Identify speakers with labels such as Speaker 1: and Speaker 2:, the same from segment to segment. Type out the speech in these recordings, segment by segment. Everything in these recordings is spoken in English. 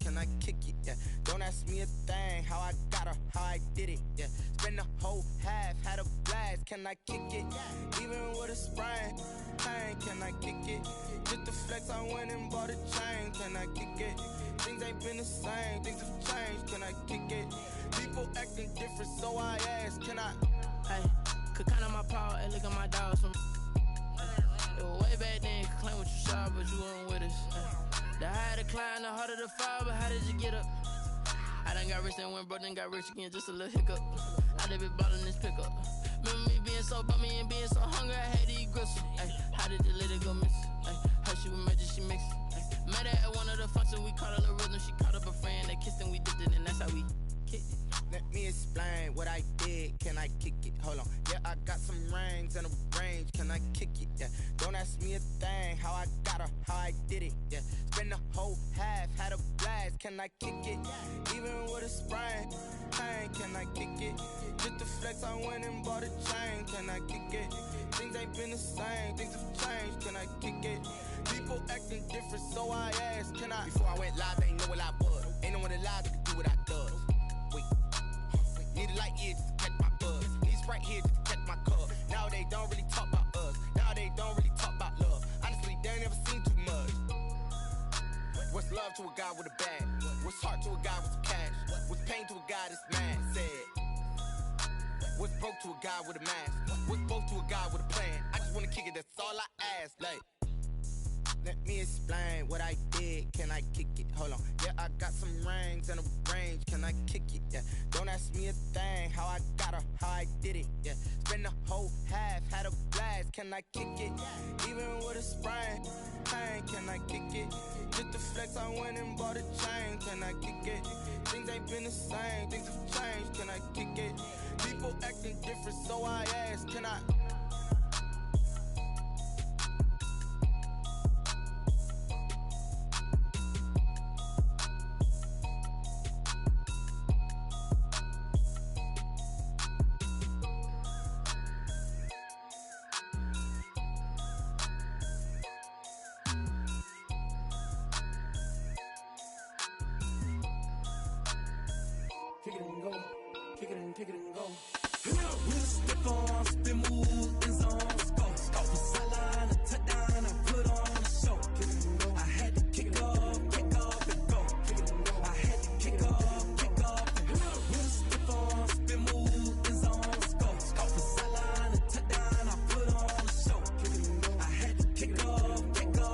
Speaker 1: can I kick it? Yeah, don't ask me a thing, how I got her, how I did it. Yeah, spend the whole half, had a blast, can I kick it? Even with a sprain, pain, can I kick it? Just the flex, I went and bought a chain, can I kick it? Things ain't been the same, things have changed, can I kick it? People acting different, so I ask, can I?
Speaker 2: Hey, could count on my power, hey, look at my dogs from. It was way back then, you could claim what you saw, but you weren't with us. The higher the climb, the harder the fall, but how did you get up? I done got rich and went broke, then got rich again, just a little hiccup. I done been ballin' this pickup. Remember me being so bummy and being so hungry, I had to eat gristle. Ay, how did you let it go miss? Ay, how she was magic, she mixed. Met her at one of the functions, we caught a little rhythm, she caught up a friend, they kissed and we dipped it, and that's how we kicked it.
Speaker 1: Let me explain what I did, can I kick it? Hold on, yeah, I got some rings and a range, can I kick it? Yeah, don't ask me a thing, how I got her, how I did it. Yeah, spend the whole half, had a blast, can I kick it? Even with a sprain, pain, can I kick it? Just the flex, I went and bought a chain, can I kick it? Things ain't been the same, things have changed, can I kick it? People acting different, so I ask, can I? Before I went live, they ain't know what I was. Ain't no one alive that could do what I does. Wait, need a light here just to catch my buzz. Need Sprite here just to catch my cup. Now they don't really talk about us. Now they don't really talk about love. Honestly, they ain't never seen too much. What's love to a guy with a bag? What's heart to a guy with some cash? What's pain to a guy that's mad? Said. What's broke to a guy with a mask? What's both to a guy with a plan? I just wanna kick it, that's all I ask. Like, let me explain what I did, can I kick it? Hold on, yeah, I got some rings and a range, can I kick it? Yeah, don't ask me a thing, how I got her, how I did it. Yeah, spend the whole half, had a blast, can I kick it? Even with a sprain, pain, can I kick it? Just the flex, I went and bought a chain, can I kick it? Things ain't been the same, things have changed, can I kick it? People acting different, so I ask, can I?
Speaker 3: Kick it and go, kick it and go. With a stiff on, spin move, in zone, go. Off the sideline, a touchdown, I put on a show. I had to kick off and go. I had to kick off and go. With a stiff on, spin move, in zone, go. Off the sideline, a touchdown, I put on a show. I had to kick off and go.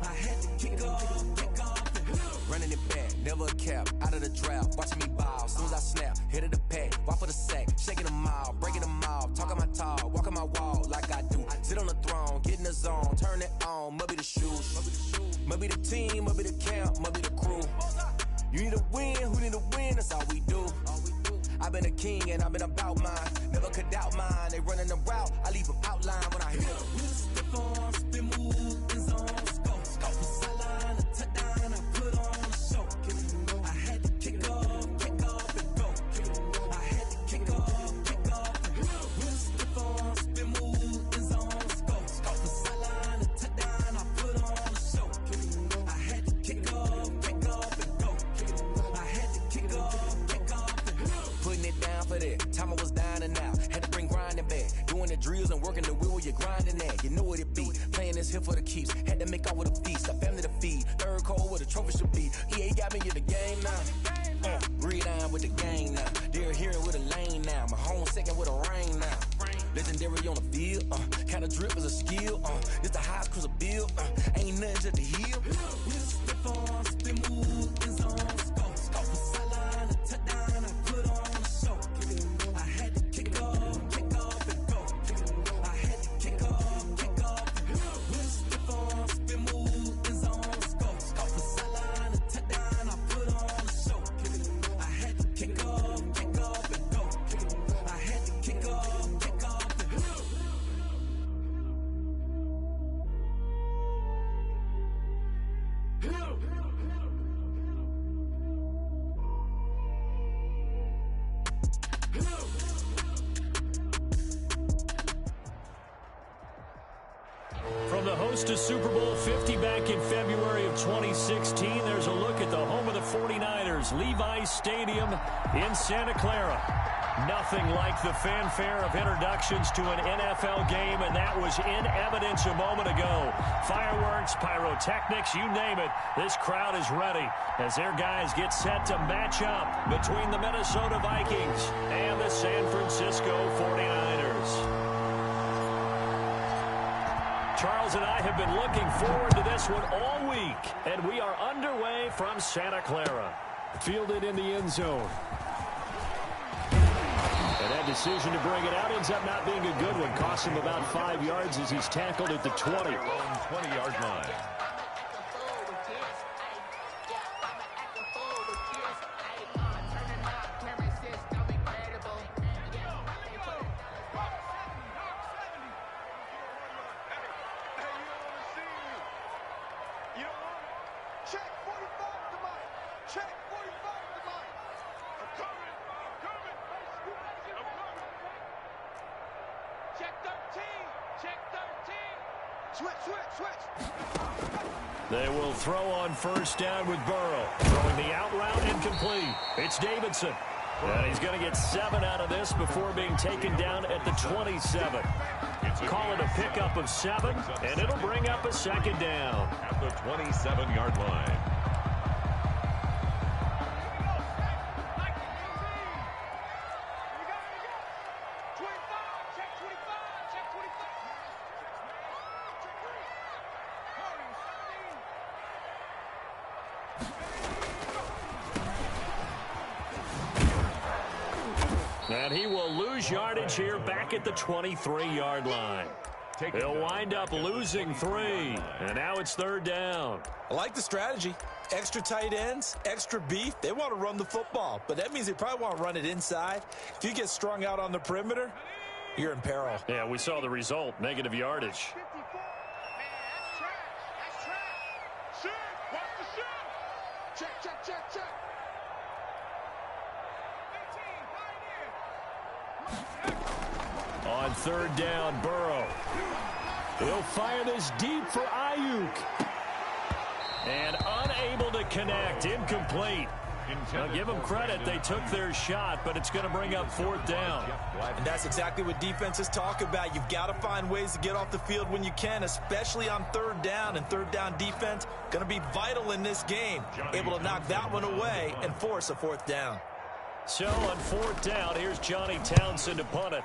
Speaker 3: I had to kick off and go.
Speaker 4: Running it back, never a cap, out of the draft, watching me ball. Soon as I snap, hit of the pack, walk for the sack, shaking them all, breaking them all, talking my talk, walking my wall like I do. Sit on the throne, get in the zone, turn it on, must be the shoes, must be the team, must be the camp, must be the crew. You need a win, who need a win, that's all we do. I've been a king and I've been about mine, never could doubt mine. They running the route, I leave them outline when I hit them.
Speaker 3: With a stiff on, spin move, in zone, go. Off the sideline, a touchdown, I put on a show. I had to kick off and go. I had to kick off and go. With a stiff on, spin move, in zone, go. Off the sideline, a touchdown, I put on a show. I had to kick off and go. I had to kick off and go.
Speaker 4: Putting it down for that, time I was down and out. Had to bring grinding back, doing the drills and working the wheel where you're grinding at. You know what it be, playing this here for the keeps. Had to make off with a feast, a family to feed. Third cold where the trophy should be. EA got me in the game now. Breathe down with the game now. They're here with a lane now. My home second with a rain now. Legendary on the field, kinda drip is a skill. It's the highest cruiser bill, ain't nothing to the heel.
Speaker 3: With a stiff on, spin move, in zone, go. Off the sideline, a touchdown, I put on a show. I had to kick off and go. I had to kick off and go. With a stiff on, spin move, in zone, go. Off the sideline, a touchdown, I put on a show. I had to kick off and go. I had to kick off and go.
Speaker 5: From the host to Super Bowl 50 back in February of 2016. There's a look at the home of the 49ers, Levi's Stadium in Santa Clara. Nothing like the fanfare of introductions to an NFL game, and that was in evidence a moment ago. Fireworks, pyrotechnics, you name it. This crowd is ready as their guys get set to match up between the Minnesota Vikings and the San Francisco 49ers. Charles and I have been looking forward to this one all week, and we are underway from Santa Clara.
Speaker 6: Fielded in the end zone. And that decision to bring it out ends up not being a good one. Costs him about 5 yards as he's tackled at the 20.
Speaker 7: 20-yard line.
Speaker 5: They will throw on first down with Burrow. Throwing the out route incomplete. It's Davidson. And he's going to get 7 out of this before being taken down at the 27. Call it a pickup of 7, and it'll bring up a second down.
Speaker 7: At the 27-yard line.
Speaker 5: And he will lose yardage here back at the 23-yard line. He'll wind up losing 3. And now it's third down.
Speaker 8: I like the strategy. Extra tight ends, extra beef. They want to run the football, but that means they probably want to run it inside. If you get strung out on the perimeter, you're in peril.
Speaker 5: Yeah, we saw the result, negative yardage. On third down, Burrow.
Speaker 6: He'll fire this deep for Ayuk.
Speaker 5: And unable to connect, incomplete. Now give them credit, they took their shot, but it's going to bring up fourth down.
Speaker 8: And that's exactly what defenses talk about. You've got to find ways to get off the field when you can, especially on third down. And third down defense going to be vital in this game. Able to knock that one away and force a fourth down.
Speaker 5: So on fourth down, here's Johnny Townsend to punt it.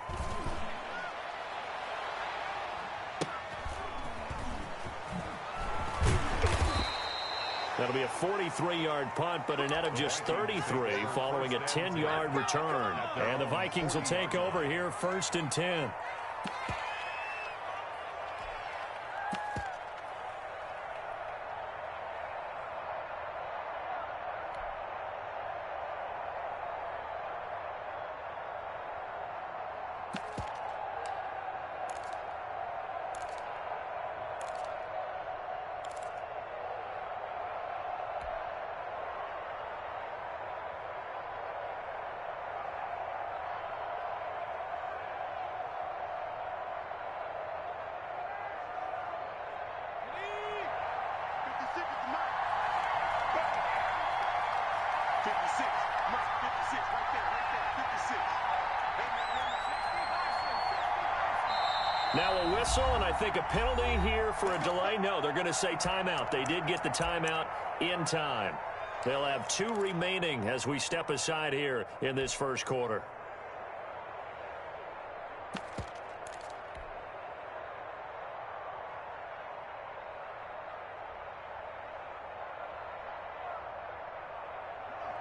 Speaker 5: That'll be a 43-yard punt, but a net of just 33 following a 10-yard return. And the Vikings will take over here first and 10. Now a whistle, and I think a penalty here for a delay. No, they're going to say timeout. They did get the timeout in time. They'll have 2 remaining as we step aside here in this first quarter.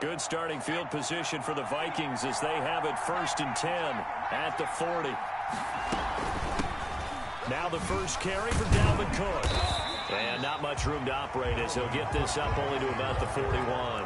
Speaker 5: Good starting field position for the Vikings as they have it first and 10 at the 40. Now the first carry for Dalvin Cook. And not much room to operate as he'll get this up only to about the 41.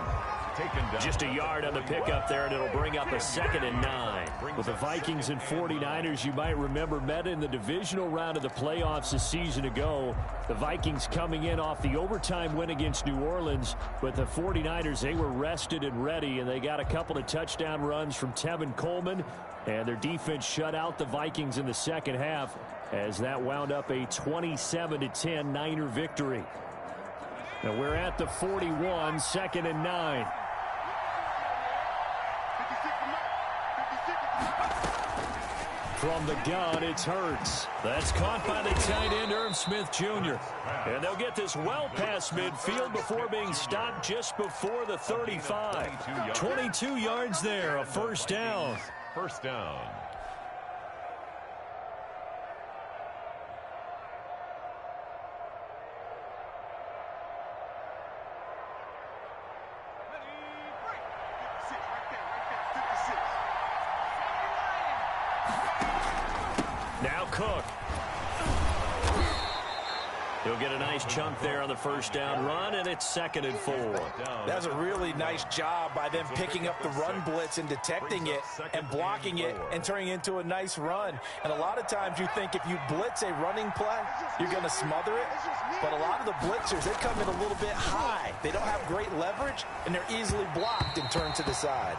Speaker 5: Just a yard on the pickup there, and it'll bring up a 2nd and 9. With the Vikings and 49ers, you might remember, met in the divisional round of the playoffs a season ago. The Vikings coming in off the overtime win against New Orleans, but the 49ers, they were rested and ready, and they got a couple of touchdown runs from Tevin Coleman, and their defense shut out the Vikings in the second half as that wound up a 27-10 Niner victory. Now we're at the 41, 2nd and 9. From the gun, it's Hurts. That's caught by the tight end, Irv Smith Jr. And they'll get this well past midfield before being stopped just before the 35. 22 yards there, a first down.
Speaker 7: First down.
Speaker 5: Now Cook. He'll get a nice chunk there on the first down run, and it's 2nd and 4.
Speaker 8: That's a really nice job by them picking up the run blitz and detecting it and blocking it and turning it into a nice run. And a lot of times you think if you blitz a running play, you're going to smother it. But a lot of the blitzers, they come in a little bit high. They don't have great leverage, and they're easily blocked and turned to the side.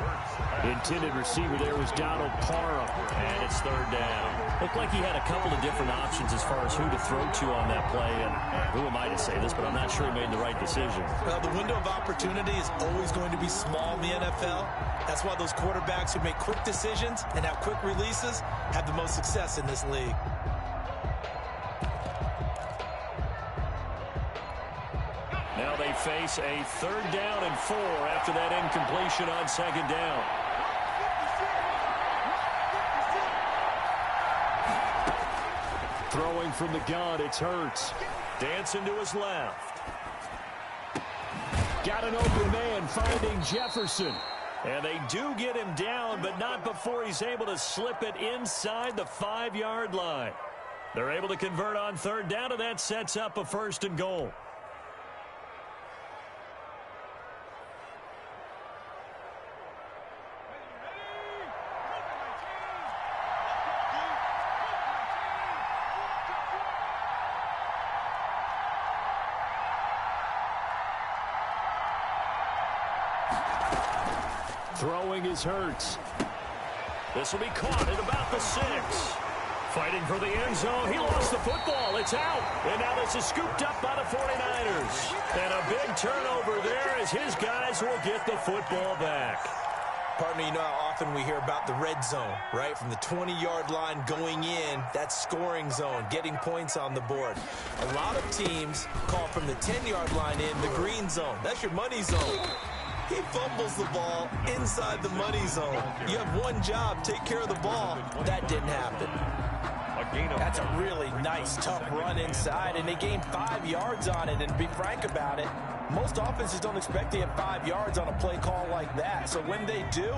Speaker 5: The intended receiver there was Donald Parham, and it's 3rd down. Looked like he had a couple of different options as far as who to throw to on that play, and who am I to say this, but I'm not sure he made the right decision.
Speaker 8: Well, the window of opportunity is always going to be small in the NFL. That's why those quarterbacks who make quick decisions and have quick releases have the most success in this league.
Speaker 5: Now they face a 3rd down and 4 after that incompletion on 2nd down. Throwing from the gun, it's Hurts. Dancing to his left. Got an open man finding Jefferson. And they do get him down, but not before he's able to slip it inside the 5-yard line. They're able to convert on 3rd down, and that sets up a 1st and goal. Throwing is Hurts. This will be caught at about the 6. Fighting for the end zone. He lost the football. It's out. And now this is scooped up by the 49ers. And a big turnover there as his guys will get the football back.
Speaker 8: Partner, you know how often we hear about the red zone, right? From the 20-yard line going in, that scoring zone, getting points on the board. A lot of teams call from the 10-yard line in the green zone. That's your money zone. He fumbles the ball inside the money zone. You have one job, take care of the ball. That didn't happen. That's a really nice, tough run inside, and they gained 5 yards on it. And to be frank about it, most offenses don't expect to get 5 yards on a play call like that. So when they do,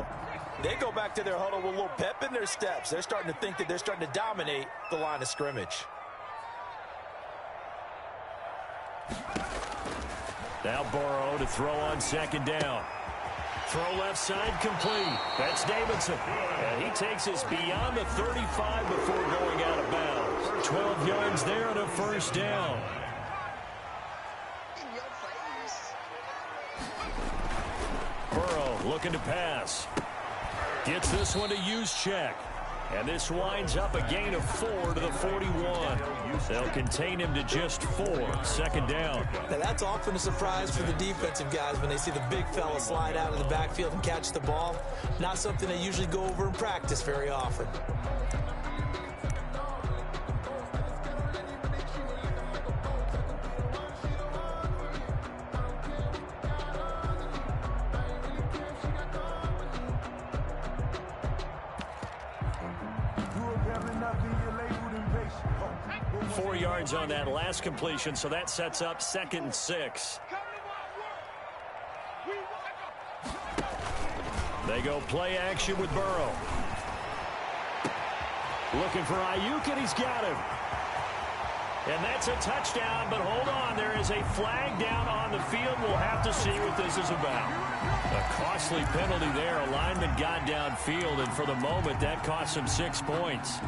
Speaker 8: they go back to their huddle with a little pep in their steps. They're starting to think that they're starting to dominate the line of scrimmage.
Speaker 5: Now Burrow to throw on 2nd down. Throw left side complete. That's Davidson. And he takes us beyond the 35 before going out of bounds. 12 yards there and a 1st down. Burrow looking to pass. Gets this one to Juszczyk. And this winds up a gain of 4 to the 41. They'll contain him to just 4. 2nd down.
Speaker 8: Now that's often a surprise for the defensive guys when they see the big fella slide out of the backfield and catch the ball. Not something they usually go over in practice very often.
Speaker 5: On that last completion, so that sets up 2nd and 6. They go play action with Burrow. Looking for Ayuk, and he's got him. And that's a touchdown, but hold on. There is a flag down on the field. We'll have to see what this is about. A costly penalty there. A lineman got downfield, and for the moment, that cost him 6 points.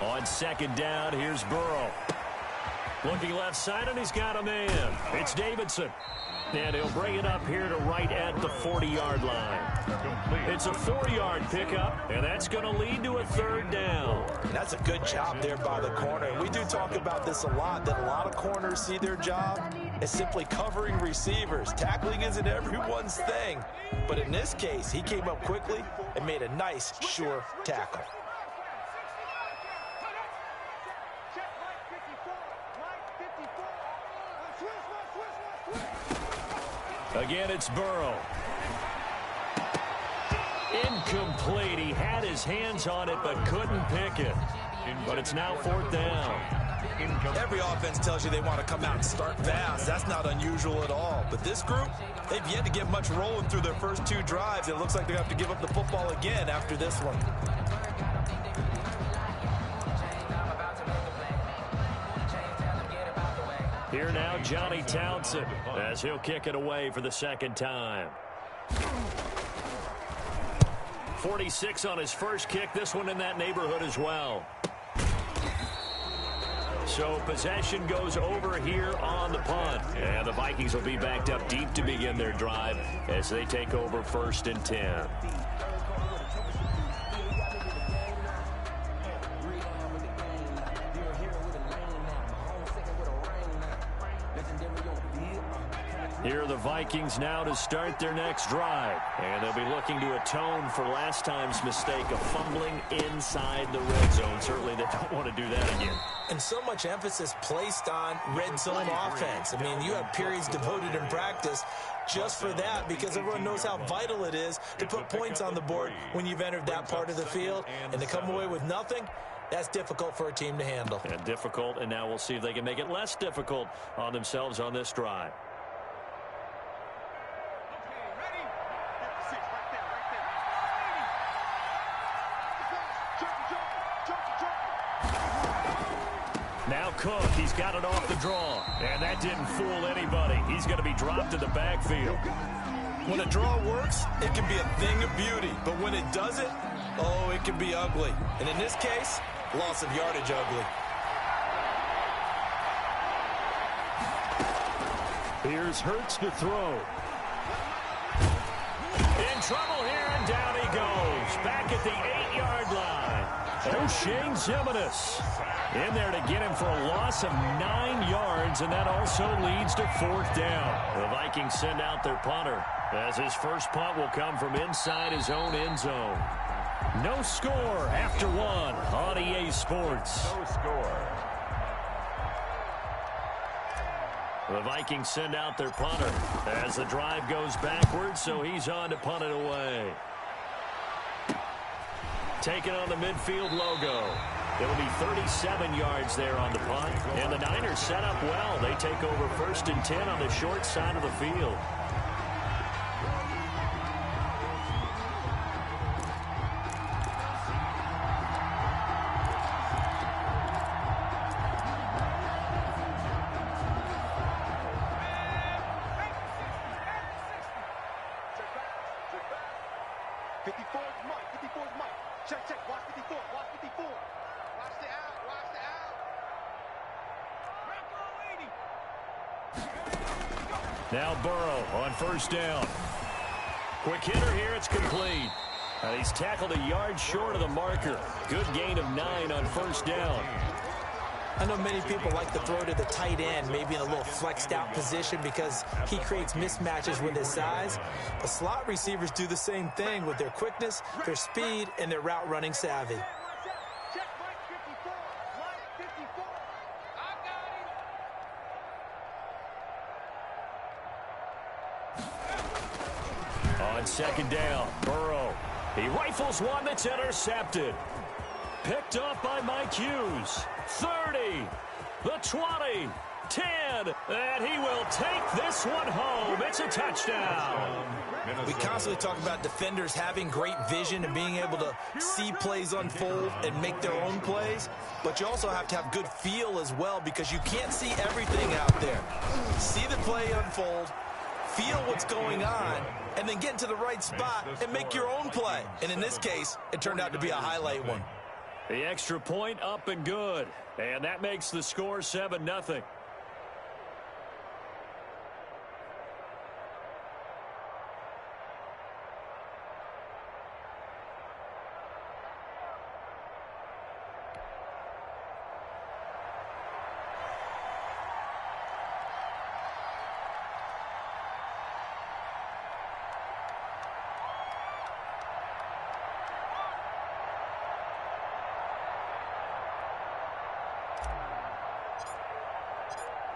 Speaker 5: On second down, here's Burrow. Looking left side, and he's got a man. It's Davidson. And he'll bring it up here to right at the 40-yard line. It's a 4-yard pickup, and that's going to lead to a third down.
Speaker 8: That's a good job there by the corner. We do talk about this a lot, that a lot of corners see their job as simply covering receivers. Tackling isn't everyone's thing. But in this case, he came up quickly and made a nice, sure tackle.
Speaker 5: Again, it's Burrow. Incomplete. He had his hands on it, but couldn't pick it. But it's now fourth down.
Speaker 8: Every offense tells you they want to come out and start fast. That's not unusual at all. But this group, they've yet to get much rolling through their first 2 drives. It looks like they have to give up the football again after this one.
Speaker 5: Here now, Johnny Townsend, as he'll kick it away for the second time. 46 on his first kick. This one in that neighborhood as well. So possession goes over here on the punt. And the Vikings will be backed up deep to begin their drive as they take over 1st and 10. Here are the Vikings now to start their next drive. And they'll be looking to atone for last time's mistake of fumbling inside the red zone. Certainly they don't want to do that again.
Speaker 8: And so much emphasis placed on red zone offense. I mean, you have periods devoted in practice just for that because everyone knows how vital it is to put points on the board when you've entered that part of the field. And to come away with nothing, that's difficult for a team to handle.
Speaker 5: And difficult, and now we'll see if they can make it less difficult on themselves on this drive. Now Cook, he's got it off the draw, and that didn't fool anybody. He's going to be dropped to the backfield.
Speaker 8: When a draw works, it can be a thing of beauty, but when it doesn't, oh, it can be ugly. And in this case, loss of yardage ugly.
Speaker 5: Here's Hurts to throw. In trouble here, and down he goes. Back at the 8-yard line. O'Shane Zimenez in there to get him for a loss of 9 yards, and that also leads to 4th down. The Vikings send out their punter as his first punt will come from inside his own end zone. No score after 1 on EA Sports.
Speaker 7: No score.
Speaker 5: The Vikings send out their punter as the drive goes backwards, so he's on to punt it away. Taking on the midfield logo. It'll be 37 yards there on the punt. And the Niners set up well. They take over 1st and 10 on the short side of the field. Now Burrow on 1st down. Quick hitter here, it's complete. He's tackled a yard short of the marker. Good gain of 9 on 1st down.
Speaker 8: I know many people like to throw to the tight end, maybe in a little flexed out position because he creates mismatches with his size. But slot receivers do the same thing with their quickness, their speed, and their route running savvy. On 2nd down, Burrow. He rifles one that's intercepted.
Speaker 5: Picked off by Mike Hughes. 30, the 20, 10, and he will take this one home. It's a touchdown.
Speaker 8: We constantly talk about defenders having great vision and being able to see plays unfold and make their own plays, but you also have to have good feel as well because you can't see everything out there. See the play unfold, feel what's going on, and then get into the right spot and make your own play. And in this case, it turned out to be a highlight one.
Speaker 5: The extra point up and good, and that makes the score 7-0.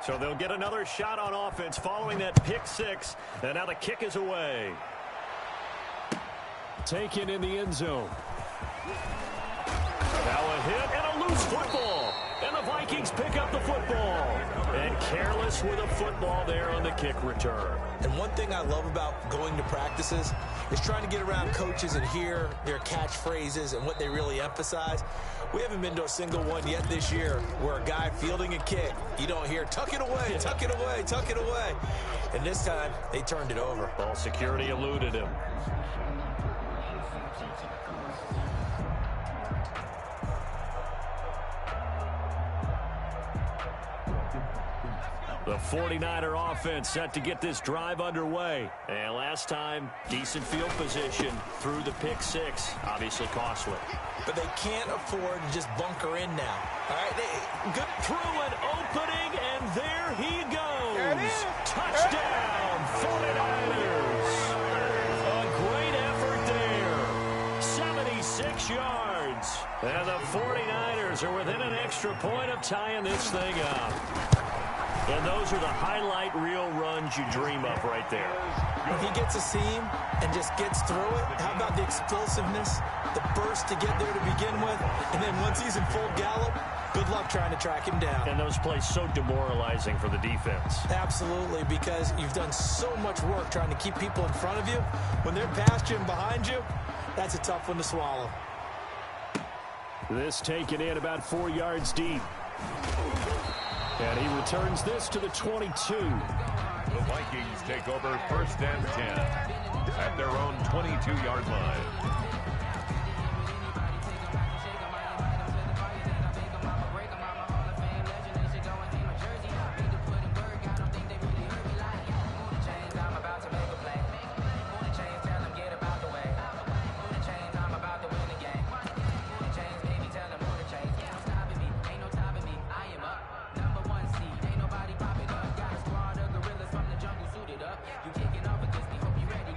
Speaker 5: So they'll get another shot on offense following that pick six. And now the kick is away. Taken in the end zone. Now a hit and a loose football. And the Vikings pick up the football. And careless with a football there on the kick return.
Speaker 8: And one thing I love about going to practices is trying to get around coaches and hear their catchphrases and what they really emphasize. We haven't been to a single one yet this year where a guy fielding a kick, you don't hear, tuck it away, tuck it away, tuck it away. And this time, they turned it over.
Speaker 5: Ball security eluded him. The 49er offense set to get this drive underway. And last time, decent field position through the pick six. Obviously costly.
Speaker 8: But they can't afford to just bunker in now. All right,
Speaker 5: good through an opening, and there he goes. Touchdown, 49ers. A great effort there. 76 yards. And the 49ers are within an extra point of tying this thing up. And those are the highlight reel runs you dream of right there.
Speaker 8: If he gets a seam and just gets through it, how about the explosiveness, the burst to get there to begin with, and then once he's in full gallop, good luck trying to track him down.
Speaker 5: And those plays so demoralizing for the defense.
Speaker 8: Absolutely, because you've done so much work trying to keep people in front of you. When they're past you and behind you, that's a tough one to swallow.
Speaker 5: This taken in about 4 yards deep. And he returns this to the 22.
Speaker 7: The Vikings take over first and 10 at their own 22-yard line.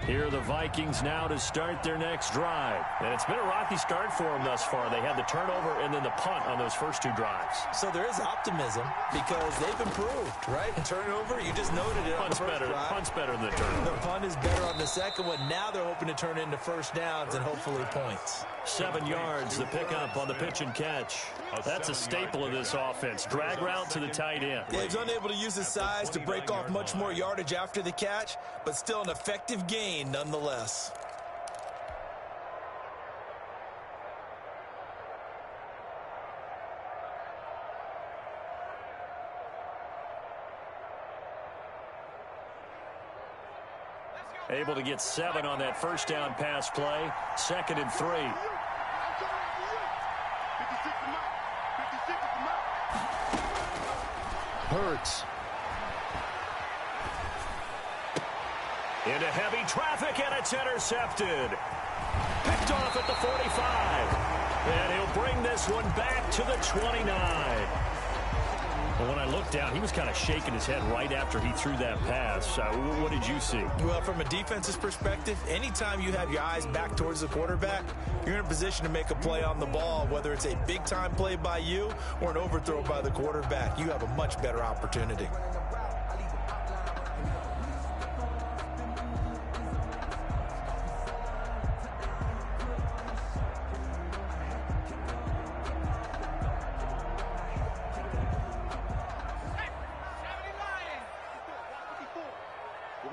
Speaker 5: Here are the Vikings now to start their next drive. And it's been a rocky start for them thus far. They had the turnover and then the punt on those first two drives.
Speaker 8: So there is optimism because they've improved, right? Turnover, you just noted it.
Speaker 5: Punt's better than the turnover.
Speaker 8: The punt is better on the second one. Now they're hoping to turn into first downs and hopefully points.
Speaker 5: 7 yards, the pickup on the pitch and catch. That's a staple of this offense. Drag route to the tight end.
Speaker 8: Yeah, he's unable to use his size to break off much more yardage after the catch, but still an effective gain nonetheless.
Speaker 5: Able to get 7 on that first down pass play. 2nd and 3. Hurts. Into heavy traffic, and it's intercepted. Picked off at the 45. And he'll bring this one back to the 29. Well, when I looked down, he was kind of shaking his head right after he threw that pass. What did you see?
Speaker 8: Well, from a defense's perspective, anytime you have your eyes back towards the quarterback, you're in a position to make a play on the ball, whether it's a big-time play by you or an overthrow by the quarterback. You have a much better opportunity.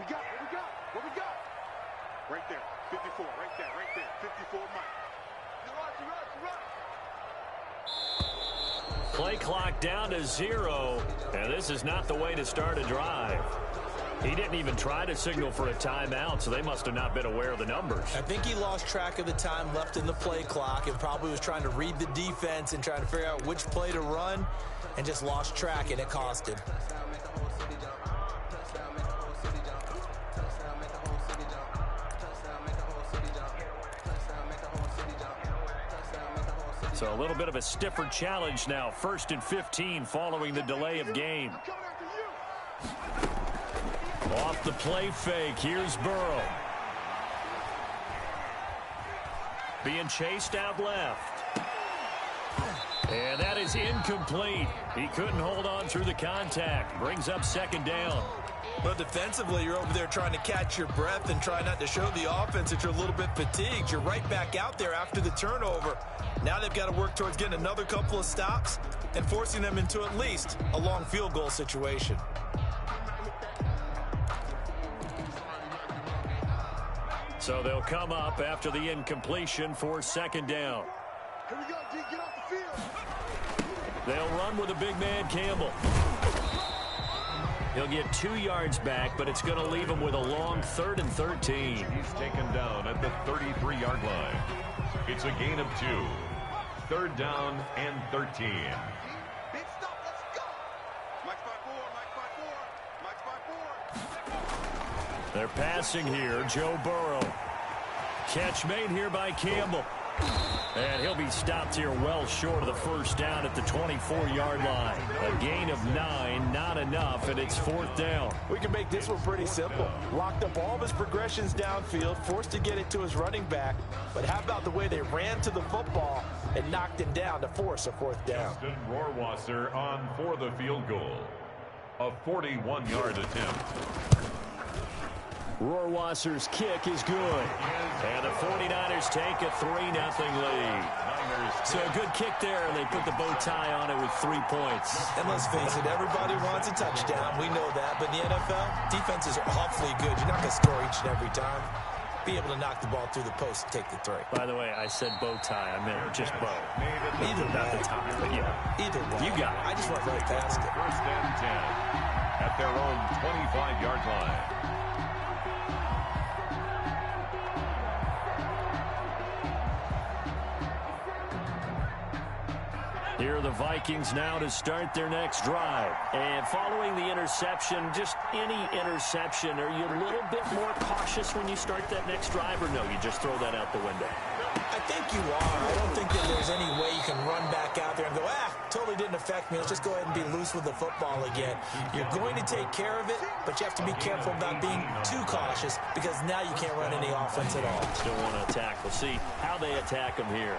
Speaker 9: we got? What we got? What we got? Right there. 54. Right there. Right there. 54 Mike.
Speaker 5: Play clock down to 0, and this is not the way to start a drive. He didn't even try to signal for a timeout, so they must have not been aware of the numbers.
Speaker 8: I think he lost track of the time left in the play clock and probably was trying to read the defense and trying to figure out which play to run and just lost track, and it cost him.
Speaker 5: So a little bit of a stiffer challenge now. 1st and 15 following the delay of game. Off the play fake, here's Burrow. Being chased out left. And that is incomplete. He couldn't hold on through the contact. Brings up 2nd down.
Speaker 8: But defensively, you're over there trying to catch your breath and try not to show the offense that you're a little bit fatigued. You're right back out there after the turnover. Now they've got to work towards getting another couple of stops and forcing them into at least a long field goal situation.
Speaker 5: So they'll come up after the incompletion for 2nd down.
Speaker 9: Here we go, D. Get off the field.
Speaker 5: They'll run with a big man, Campbell. He'll get 2 yards back, but it's going to leave him with a long 3rd and 13.
Speaker 7: He's taken down at the 33-yard line. It's a gain of 2. 3rd down and 13.
Speaker 9: Big stop, let's go. Mike's by 4, Mike's by 4, Mike's by 4.
Speaker 5: They're passing here, Joe Burrow. Catch made here by Campbell. And he'll be stopped here well short of the 1st down at the 24-yard line. A gain of 9, not enough, and it's 4th down.
Speaker 8: We can make this one pretty simple. Locked up all of his progressions downfield, forced to get it to his running back. But how about the way they ran to the football and knocked him down to force a 4th down?
Speaker 7: Justin Rohrwasser on for the field goal. A 41-yard attempt.
Speaker 5: Rohrwasser's kick is good. And the 49ers take a 3-0 lead. So a good kick there, and they put the bow tie on it with 3 points.
Speaker 8: And let's face it, everybody wants a touchdown. We know that. But in the NFL, defenses are awfully good. You're not going to score each and every time. Be able to knock the ball through the post and take the 3.
Speaker 5: By the way, I said bow tie. I meant just bow.
Speaker 8: Either
Speaker 5: Not
Speaker 8: way.
Speaker 5: the tie, but yeah.
Speaker 8: Either way.
Speaker 5: You got it.
Speaker 8: I just went right past it.
Speaker 7: 1st and 10 at their own 25-yard line.
Speaker 5: Here are the Vikings now to start their next drive. And following the interception, just any interception, are you a little bit more cautious when you start that next drive, or no, you just throw that out the window?
Speaker 8: I think you are. I don't think that there's any way you can run back out there and go, totally didn't affect me. Let's just go ahead and be loose with the football again. You're going to take care of it, but you have to be careful about being too cautious because now you can't run any offense at all.
Speaker 5: Still want to attack. We'll see how they attack them here.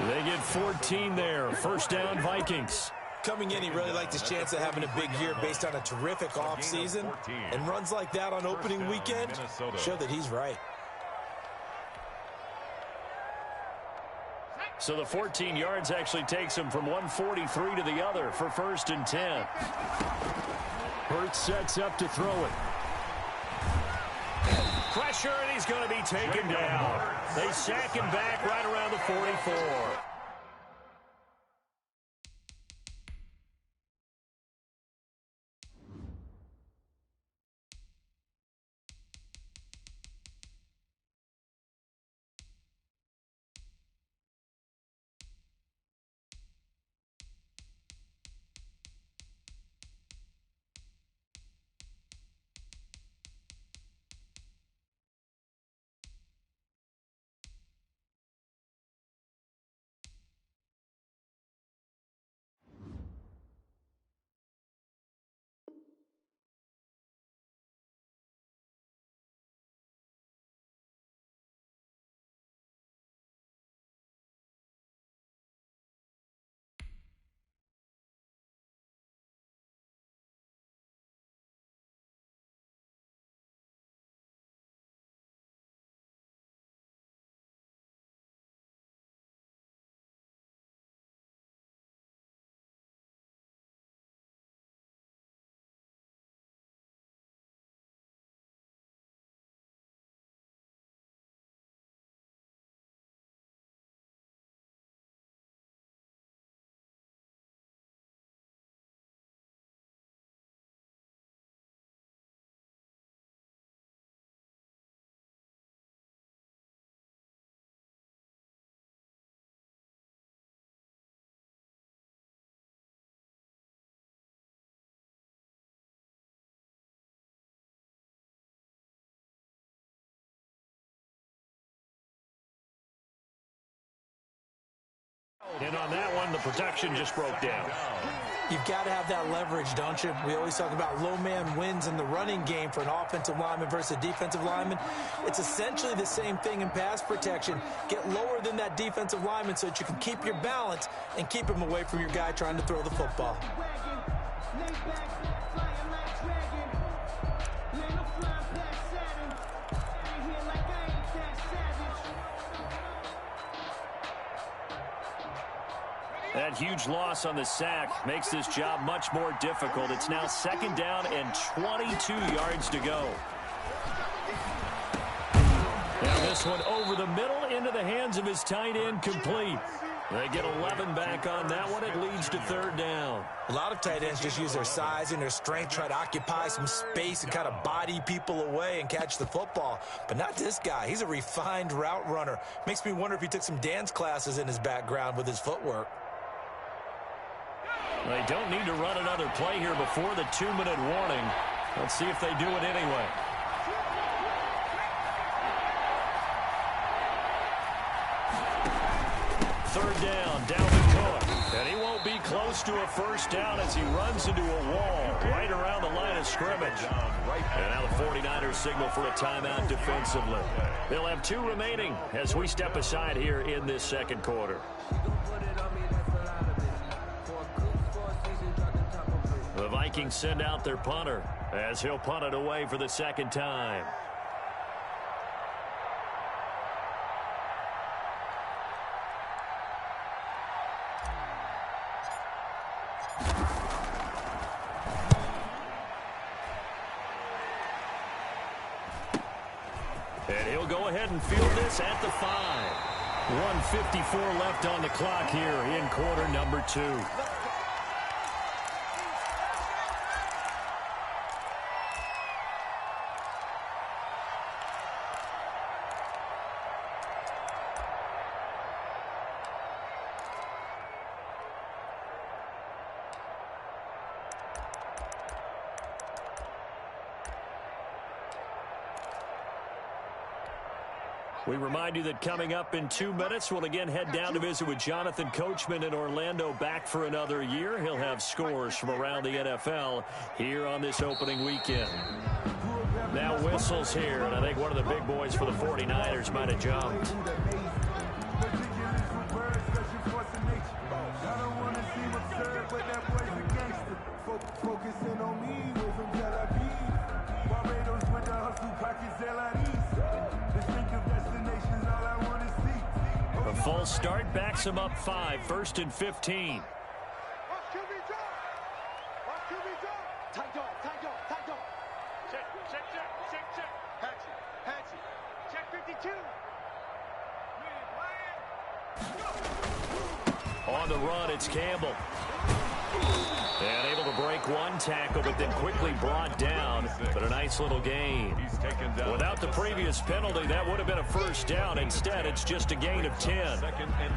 Speaker 5: They get 14 there. 1st down, Vikings.
Speaker 8: Coming in, he really liked his chance of having a big year based on a terrific offseason. And runs like that on opening weekend show that he's right.
Speaker 5: So the 14 yards actually takes him from 143 to the other for 1st and 10. Hurts sets up to throw it. Pressure, and he's going to be taken down. They sack him back right around the 44.
Speaker 6: And on that one, the protection just broke down.
Speaker 8: You've got to have that leverage, don't you? We always talk about low man wins in the running game for an offensive lineman versus a defensive lineman. It's essentially the same thing in pass protection. Get lower than that defensive lineman so that you can keep your balance and keep him away from your guy trying to throw the football.
Speaker 5: That huge loss on the sack makes this job much more difficult. It's now 2nd down and 22 yards to go. Now this one over the middle into the hands of his tight end, complete. They get 11 back on that one. It leads to 3rd down.
Speaker 8: A lot of tight ends just use their size and their strength, try to occupy some space and kind of body people away and catch the football. But not this guy. He's a refined route runner. Makes me wonder if he took some dance classes in his background with his footwork.
Speaker 5: They don't need to run another play here before the 2-minute warning. Let's see if they do it anyway. Third down, Dalvin Cook. And he won't be close to a first down as he runs into a wall right around the line of scrimmage. And now the 49ers signal for a timeout defensively. They'll have 2 remaining as we step aside here in this 2nd quarter. The Vikings send out their punter as he'll punt it away for the 2nd time. And he'll go ahead and field this at the 5. 1:54 left on the clock here in quarter number 2. We remind you that coming up in 2 minutes, we'll again head down to visit with Jonathan Coachman in Orlando, back for another year. He'll have scores from around the NFL here on this opening weekend. Now whistles here, and I think one of the big boys for the 49ers might have jumped. A false start backs him up 5, 1st and 15. On the run, it's Campbell. And able to break one tackle, but then quickly brought down. But a nice little gain. Without the previous penalty, that would have been a first down. Instead, it's just a gain of 10.
Speaker 7: 2nd and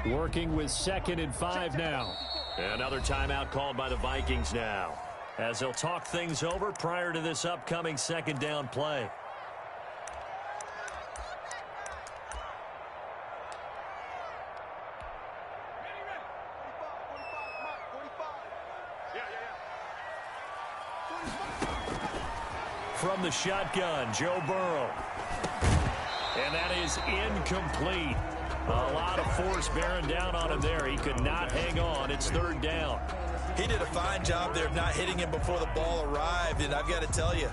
Speaker 7: 5.
Speaker 5: Working with 2nd and 5 now. Another timeout called by the Vikings now, as they'll talk things over prior to this upcoming 2nd down play. From the shotgun, Joe Burrow. And that is incomplete. A lot of force bearing down on him there. He could not hang on. It's 3rd down.
Speaker 8: He did a fine job there of not hitting him before the ball arrived. And I've got to tell you,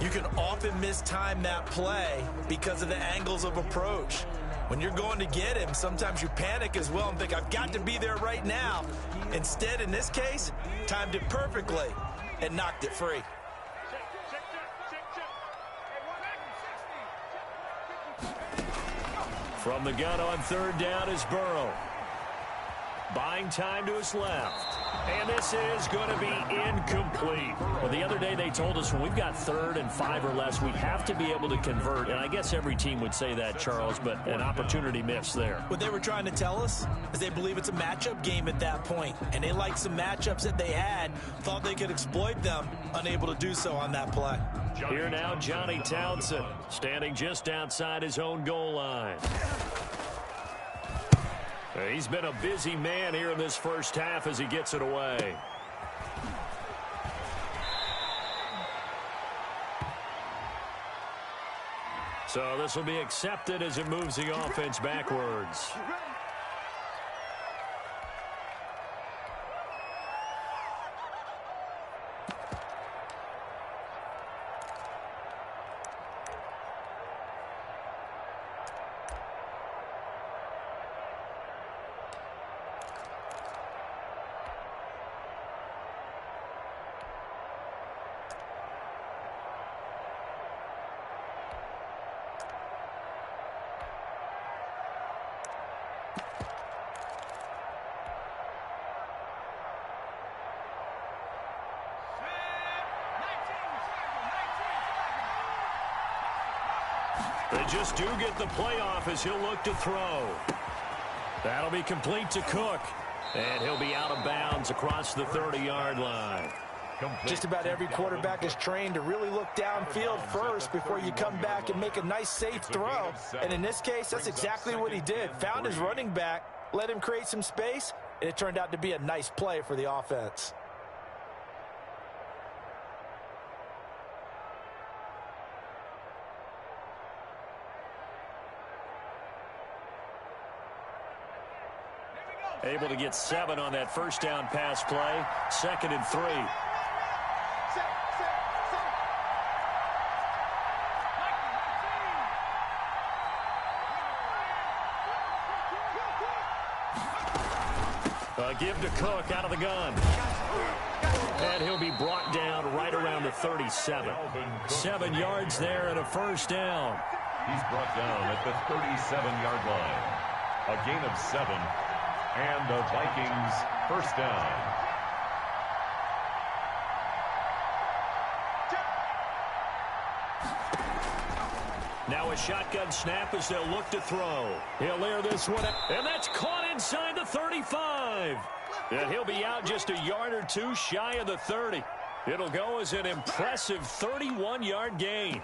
Speaker 8: you can often mistime that play because of the angles of approach. When you're going to get him, sometimes you panic as well and think, I've got to be there right now. Instead, in this case, timed it perfectly and knocked it free.
Speaker 5: From the gun on 3rd down is Burrow. Buying time to his left. And this is going to be incomplete. Well, the other day they told us when we've got 3rd and 5 or less, we have to be able to convert. And I guess every team would say that, Charles, but an opportunity missed there.
Speaker 8: What they were trying to tell us is they believe it's a matchup game at that point. And they liked some matchups that they had, thought they could exploit them, unable to do so on that play.
Speaker 5: Here now, Johnny Townsend, standing just outside his own goal line. He's been a busy man here in this first half as he gets it away. So this will be accepted as it moves the offense backwards. They just do get the playoff as he'll look to throw. That'll be complete to Cook. And he'll be out of bounds across the 30-yard line.
Speaker 8: Just about every quarterback is trained to really look downfield first before you come back and make a nice, safe throw. And in this case, that's exactly what he did. Found his running back, let him create some space, and it turned out to be a nice play for the offense.
Speaker 5: Able to get 7 on that first down pass play. 2nd and 3. Give to Cook out of the gun. And he'll be brought down right around the 37. 7 yards there and a first down.
Speaker 7: He's brought down at the 37-yard line. A gain of 7. And the Vikings first down.
Speaker 5: Now a shotgun snap as they'll look to throw. He'll air this one out, and that's caught inside the 35. And he'll be out just a yard or two shy of the 30. It'll go as an impressive 31-yard gain.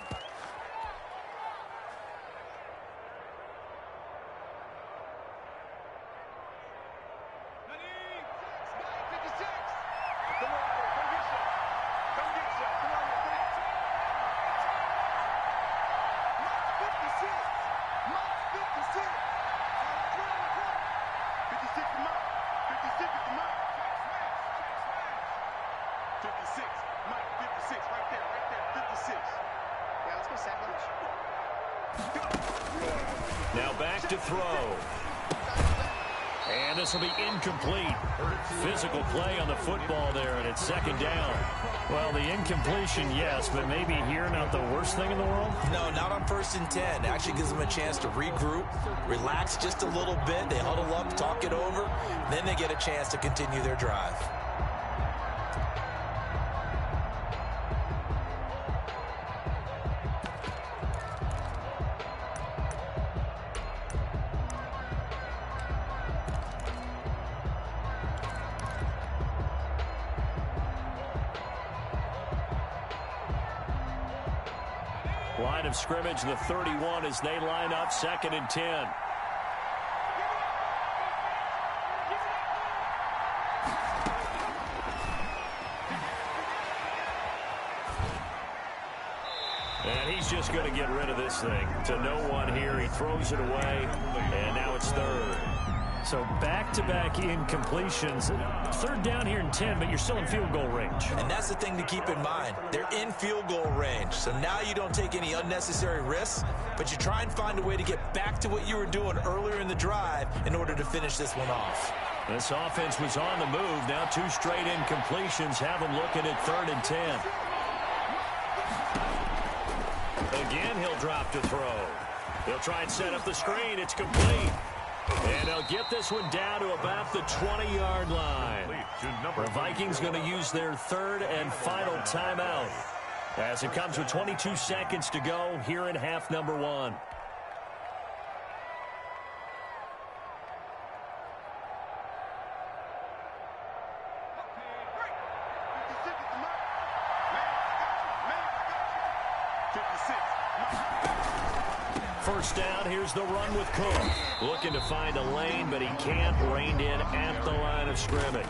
Speaker 5: Now back to throw. And this will be incomplete. Physical play on the football there, and it's 2nd down. Well, the incompletion, yes, but maybe here not the worst thing in the world?
Speaker 8: No, not on 1st and 10. It actually gives them a chance to regroup, relax just a little bit. They huddle up, talk it over, then they get a chance to continue their drive.
Speaker 5: Line of scrimmage, the 31 as they line up, 2nd and 10. And he's just going to get rid of this thing. To no one here, he throws it away, and now it's 3rd.
Speaker 6: So back-to-back incompletions. 3rd down here and 10, but you're still in field goal range.
Speaker 8: And that's the thing to keep in mind. They're in field goal range. So now you don't take any unnecessary risks, but you try and find a way to get back to what you were doing earlier in the drive in order to finish this one off.
Speaker 5: This offense was on the move. Now 2 straight incompletions have them looking at 3rd and 10. Again, he'll drop to throw. They'll try and set up the screen. It's complete. And they'll get this one down to about the 20-yard line. The Vikings going to use their 3rd and final timeout as it comes with 22 seconds to go here in half number 1. first down. Here's the run with Cook. Looking to find a lane, but he can't. Reined in at the line of scrimmage.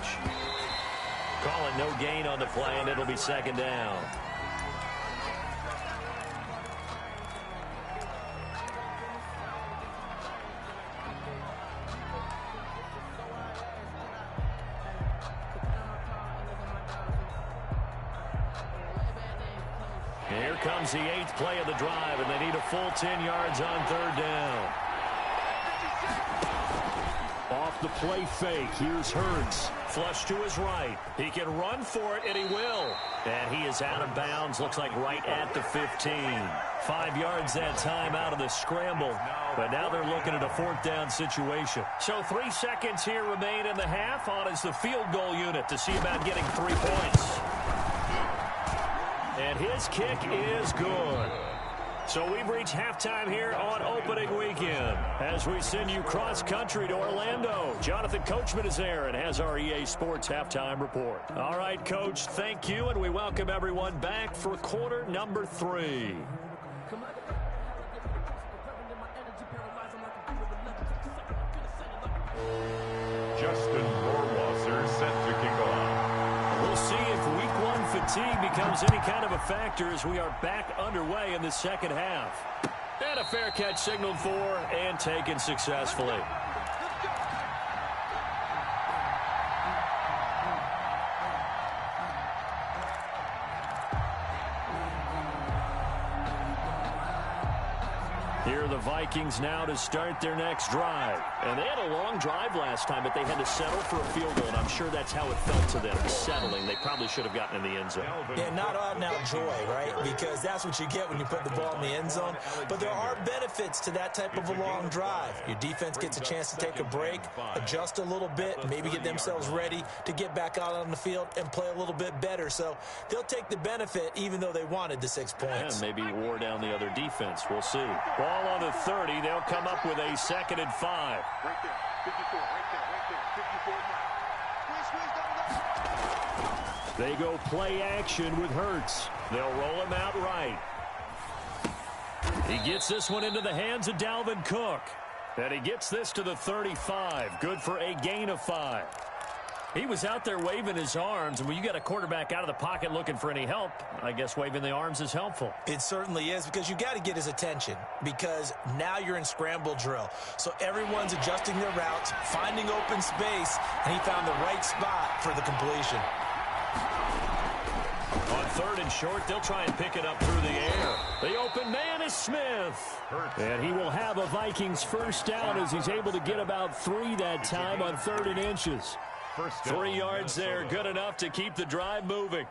Speaker 5: Call it no gain on the play, and it'll be second down. Here comes the 8th play of the drive, and they need a full 10 yards on third down.
Speaker 6: Off the play fake, here's Hurts.
Speaker 5: Flush to his right. He can run for it, and he will. And he is out of bounds, looks like right at the 15. 5 yards that time out of the scramble. But now they're looking at a fourth down situation. So 3 seconds here remain in the half. On is the field goal unit to see about getting 3 points. And his kick is good. So we've reached halftime here on opening weekend as we send you cross-country to Orlando. Jonathan Coachman is there and has our EA Sports halftime report. All right, Coach, thank you, and we welcome everyone back for quarter number 3.
Speaker 7: Justin Rohrwasser set to kick off.
Speaker 5: We'll see if week 1 fatigue becomes any kind of a factor as we are back underway in the second half. And a fair catch signaled for and taken successfully. Here are the Vikings now to start their next drive. And they had a long drive last time, but they had to settle for a field goal, and I'm sure that's how it felt to them, settling. They probably should have gotten in the end zone.
Speaker 8: Yeah, not out-and-out joy, right? Because that's what you get when you put the ball in the end zone. But there are benefits to that type of a long drive. Your defense gets a chance to take a break, adjust a little bit, maybe get themselves ready to get back out on the field and play a little bit better. So they'll take the benefit even though they wanted the 6 points.
Speaker 5: And maybe wore down the other defense. We'll see. Ball on the 30. They'll come up with a 2nd and 5.
Speaker 9: Right there. 54, right there. 54 now. Squeeze,
Speaker 6: They go play action with Hurts.
Speaker 5: They'll roll him out right. He gets this one into the hands of Dalvin Cook. And he gets this to the 35. Good for a gain of 5. He was out there waving his arms, and when you got a quarterback out of the pocket looking for any help, I guess waving the arms is helpful.
Speaker 8: It certainly is, because you got to get his attention, because now you're in scramble drill. So everyone's adjusting their routes, finding open space, and he found the right spot for the completion.
Speaker 5: On 3rd and short, they'll try and pick it up through the air. The open man is Smith.
Speaker 6: And he will have a Vikings first down as he's able to get about 3 that time on 3rd and inches.
Speaker 5: 3 yards there, good enough to keep the drive moving.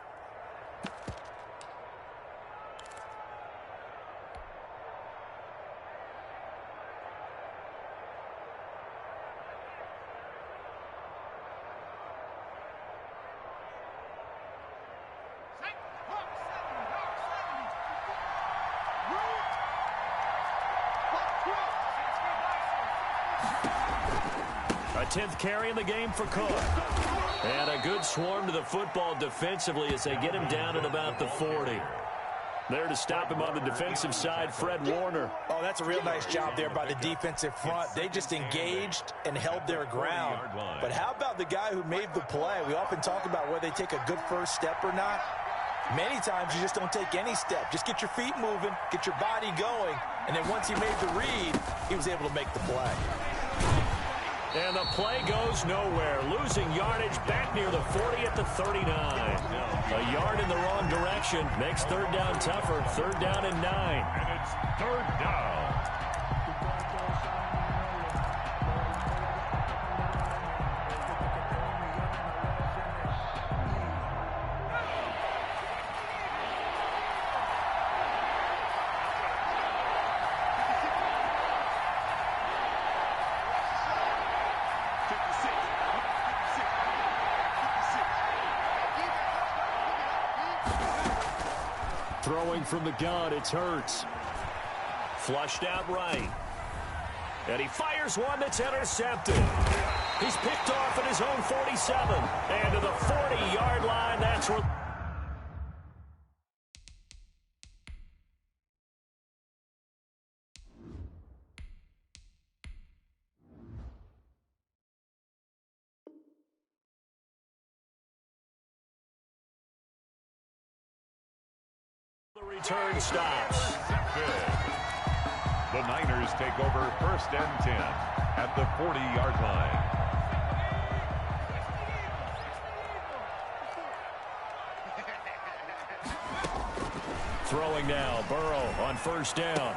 Speaker 5: A 10th carry in the game for Cook. And a good swarm to the football defensively as they get him down at about the 40. There to stop him on the defensive side, Fred Warner.
Speaker 8: Oh, that's a real nice job there by the defensive front. They just engaged and held their ground. But how about the guy who made the play? We often talk about whether they take a good first step or not. Many times you just don't take any step. Just get your feet moving, get your body going, and then once he made the read, he was able to make the play.
Speaker 5: And the play goes nowhere. Losing yardage back near the 40 at the 39. A yard in the wrong direction makes 3rd down tougher. 3rd down and 9.
Speaker 7: And it's 3rd down.
Speaker 6: Throwing from the gun, it's Hurts.
Speaker 5: Flushed out right. And he fires one that's intercepted. He's picked off at his own 47. And to the 40-yard line, that's where... Return stops.
Speaker 7: The Niners take over 1st and 10 at the 40-yard line.
Speaker 5: Throwing now, Burrow on 1st down.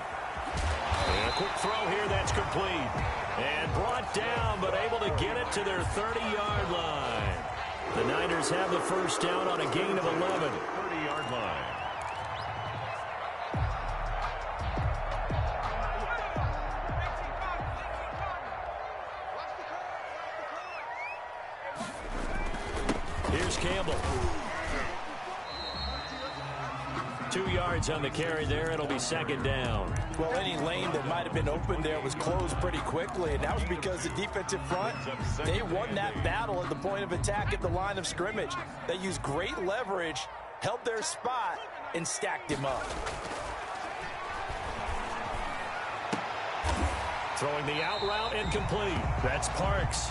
Speaker 5: And a quick throw here that's complete. And brought down, but able to get it to their 30-yard line. The Niners have the 1st down on a gain of 11.
Speaker 7: 30-yard line.
Speaker 5: Here's Campbell. 2 yards on the carry there. It'll be 2nd down.
Speaker 8: Well, any lane that might have been open there was closed pretty quickly, and that was because the defensive front, they won that battle at the point of attack at the line of scrimmage. They used great leverage, held their spot, and stacked him up.
Speaker 5: Throwing the out route incomplete. That's Parks.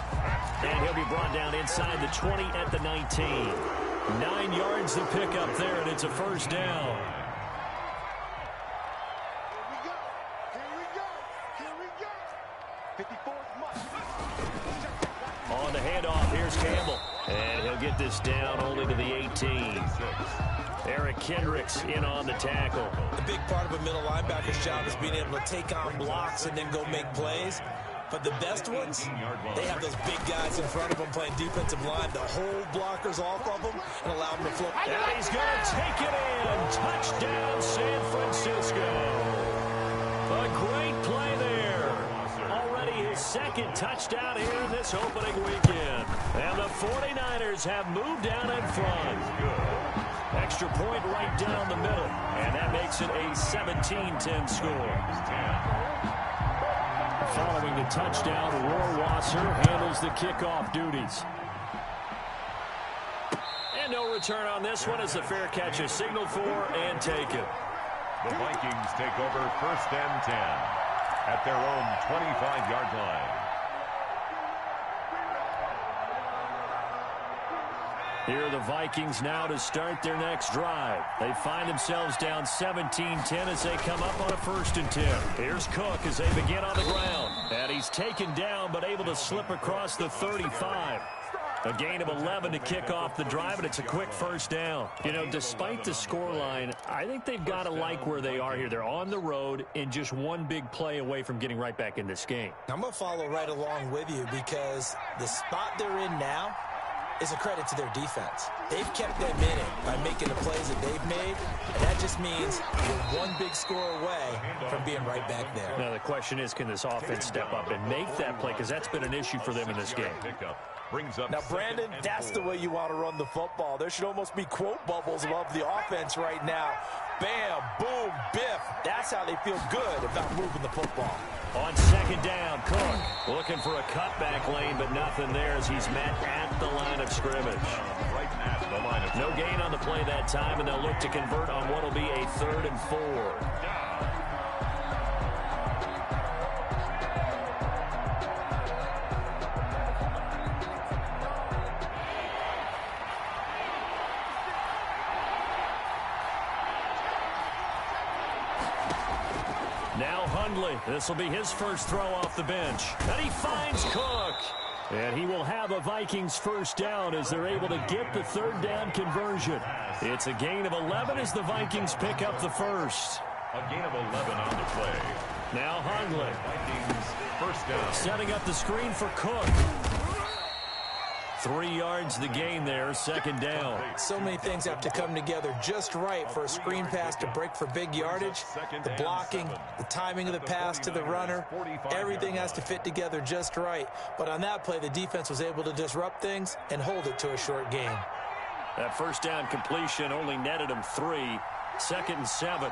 Speaker 5: And he'll be brought down inside the 20 at the 19. 9 yards to pick up there, and it's a 1st down. On the handoff, here's Campbell. And he'll get this down only to the 18. Eric Kendricks in on the tackle.
Speaker 8: The big part of a middle linebacker's job is being able to take on blocks and then go make plays. But the best ones, they have those big guys in front of them playing defensive line to hold blockers off of them and allow them to float.
Speaker 5: And he's going to take it in. Touchdown, San Francisco. A great play there. Already his 2nd touchdown here in this opening weekend. And the 49ers have moved down in front. Extra point right down the middle. And that makes it a 17-10 score. Following the touchdown, Rohrwasser handles the kickoff duties. And no return on this one as the fair catch is signaled for and taken.
Speaker 7: The Vikings take over 1st and 10 at their own 25-yard line.
Speaker 5: Here are the Vikings now to start their next drive. They find themselves down 17-10 as they come up on a 1st and 10. Here's Cook as they begin on the ground. And he's taken down but able to slip across the 35. A gain of 11 to kick off the drive, and it's a quick 1st down. You know, despite the scoreline, I think they've got to like where they are here. They're on the road and just one big play away from getting right back in this game.
Speaker 8: I'm going to follow right along with you because the spot they're in now is a credit to their defense. They've kept them in it by making the plays that they've made, and that just means you're one big score away from being right back there.
Speaker 5: Now the question is, can this offense step up and make that play? Because that's been an issue for them in this game.
Speaker 8: Now, Brandon, that's the way you want to run the football. There should almost be quote bubbles above the offense right now. Bam, boom, biff. That's how they feel good about moving the football.
Speaker 5: On 2nd down, Cook looking for a cutback lane, but nothing there as he's met at the line of scrimmage. No gain on the play that time, and they'll look to convert on what will be a 3rd and 4. Now Hundley. This will be his first throw off the bench. And he finds Cook. And he will have a Vikings 1st down as they're able to get the 3rd down conversion. It's a gain of 11 as the Vikings pick up the 1st.
Speaker 7: A gain of 11 on the play.
Speaker 5: Now Hundley.
Speaker 7: Vikings 1st down.
Speaker 5: Setting up the screen for Cook. 3 yards the gain there, 2nd down.
Speaker 8: So many things have to come together just right for a screen pass to break for big yardage. The blocking, the timing of the pass to the runner, everything has to fit together just right. But on that play, the defense was able to disrupt things and hold it to a short gain.
Speaker 5: That 1st down completion only netted him 3. 2nd and 7.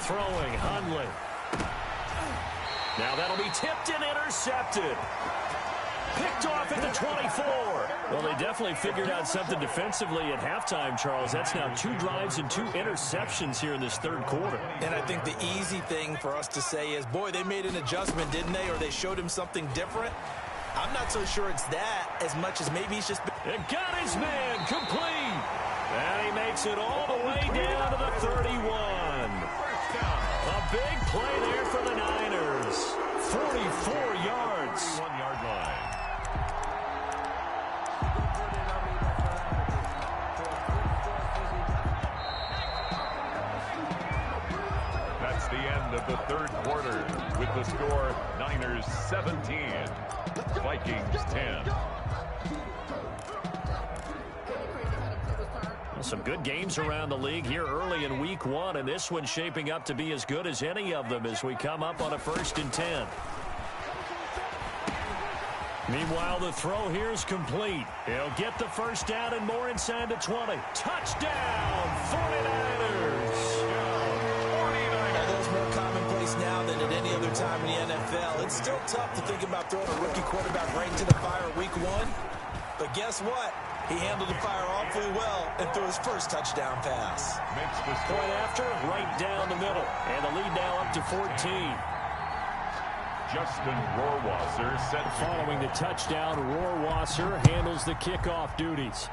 Speaker 5: Throwing, Hundley. Now that'll be tipped and intercepted. Picked off at the 24. Well, they definitely figured out something defensively at halftime, Charles. That's now 2 drives and 2 interceptions here in this 3rd quarter.
Speaker 8: And I think the easy thing for us to say is, boy, they made an adjustment, didn't they? Or they showed him something different. I'm not so sure it's that as much as maybe he's just...
Speaker 6: It got his man complete. And he makes it all the way down to the 31. A big play there for the Niners. 44 yards.
Speaker 7: 1-yard line. That's the end of the third quarter with the score Niners 17, Vikings 10.
Speaker 6: Some good games around the league here early in week 1, and this one's shaping up to be as good as any of them as we come up on a 1st and 10. Meanwhile, the throw here is complete. He'll get the first down and more inside the 20. Touchdown, 49ers!
Speaker 8: That's more commonplace now than at any other time in the NFL. It's still tough to think about throwing a rookie quarterback right into the fire week 1. But guess what? He handled the fire awfully well and threw his first touchdown pass.
Speaker 6: Point after, right down the middle. And the lead now up to 14.
Speaker 7: Justin Rohrwasser set.
Speaker 6: Following the touchdown, Rohrwasser handles the kickoff duties.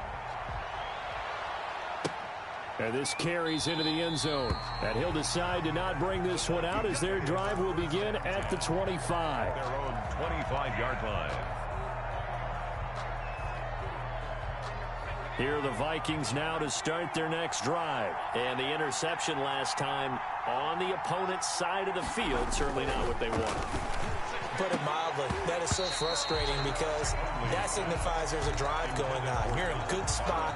Speaker 6: And this carries into the end zone. And he'll decide to not bring this one out as their drive will begin at the 25.
Speaker 7: Their own 25-yard line.
Speaker 6: Here are the Vikings now to start their next drive. And the interception last time on the opponent's side of the field, certainly not what they wanted.
Speaker 8: Put it mildly, that is so frustrating because that signifies there's a drive going on. You're in a good spot,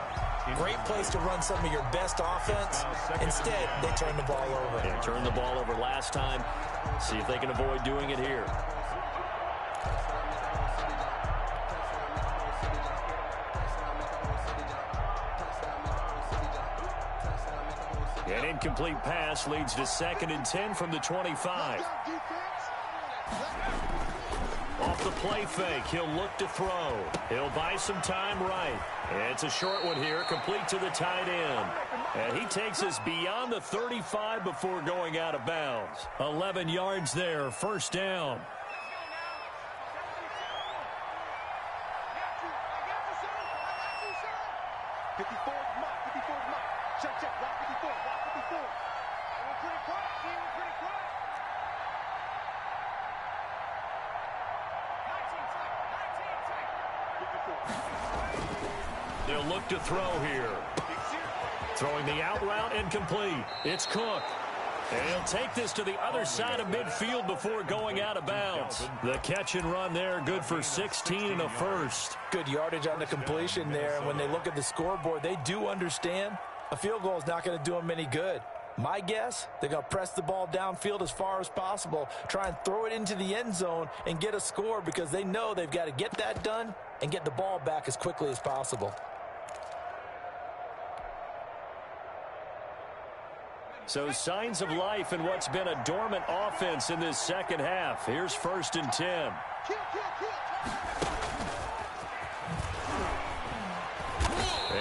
Speaker 8: great place to run some of your best offense. Instead, they turn the ball over.
Speaker 6: They turned the ball over last time. See if they can avoid doing it here. An incomplete pass leads to 2nd and 10 from the 25. Off the play fake, he'll look to throw. He'll buy some time right. It's a short one here, complete to the tight end. And he takes us beyond the 35 before going out of bounds. 11 yards there, first down. They'll look to throw here. Throwing the out route incomplete. It's Cook. And he'll take this to the other side of midfield before going out of bounds. The catch and run there, good for 16 and a first.
Speaker 8: Good yardage on the completion there. And when they look at the scoreboard, they do understand a field goal is not going to do them any good. My guess, they're going to press the ball downfield as far as possible, try and throw it into the end zone and get a score because they know they've got to get that done and get the ball back as quickly as possible.
Speaker 6: So signs of life in what's been a dormant offense in this second half. Here's 1st and 10.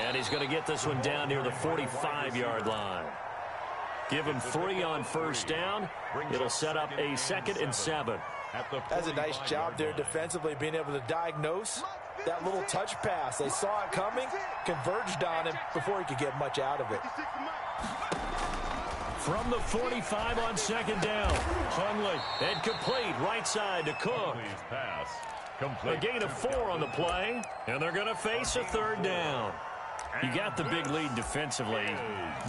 Speaker 6: And he's going to get this one down near the 45-yard line. Give him 3 on first down. It'll set up a 2nd and 7.
Speaker 8: That's a nice job there defensively, being able to diagnose that little touch pass. They saw it coming, converged on him before he could get much out of it.
Speaker 6: From the 45 on 2nd down. Hundley, and complete right side to Cook. A gain of 4 on the play, and they're going to face a 3rd down. You got the big lead defensively,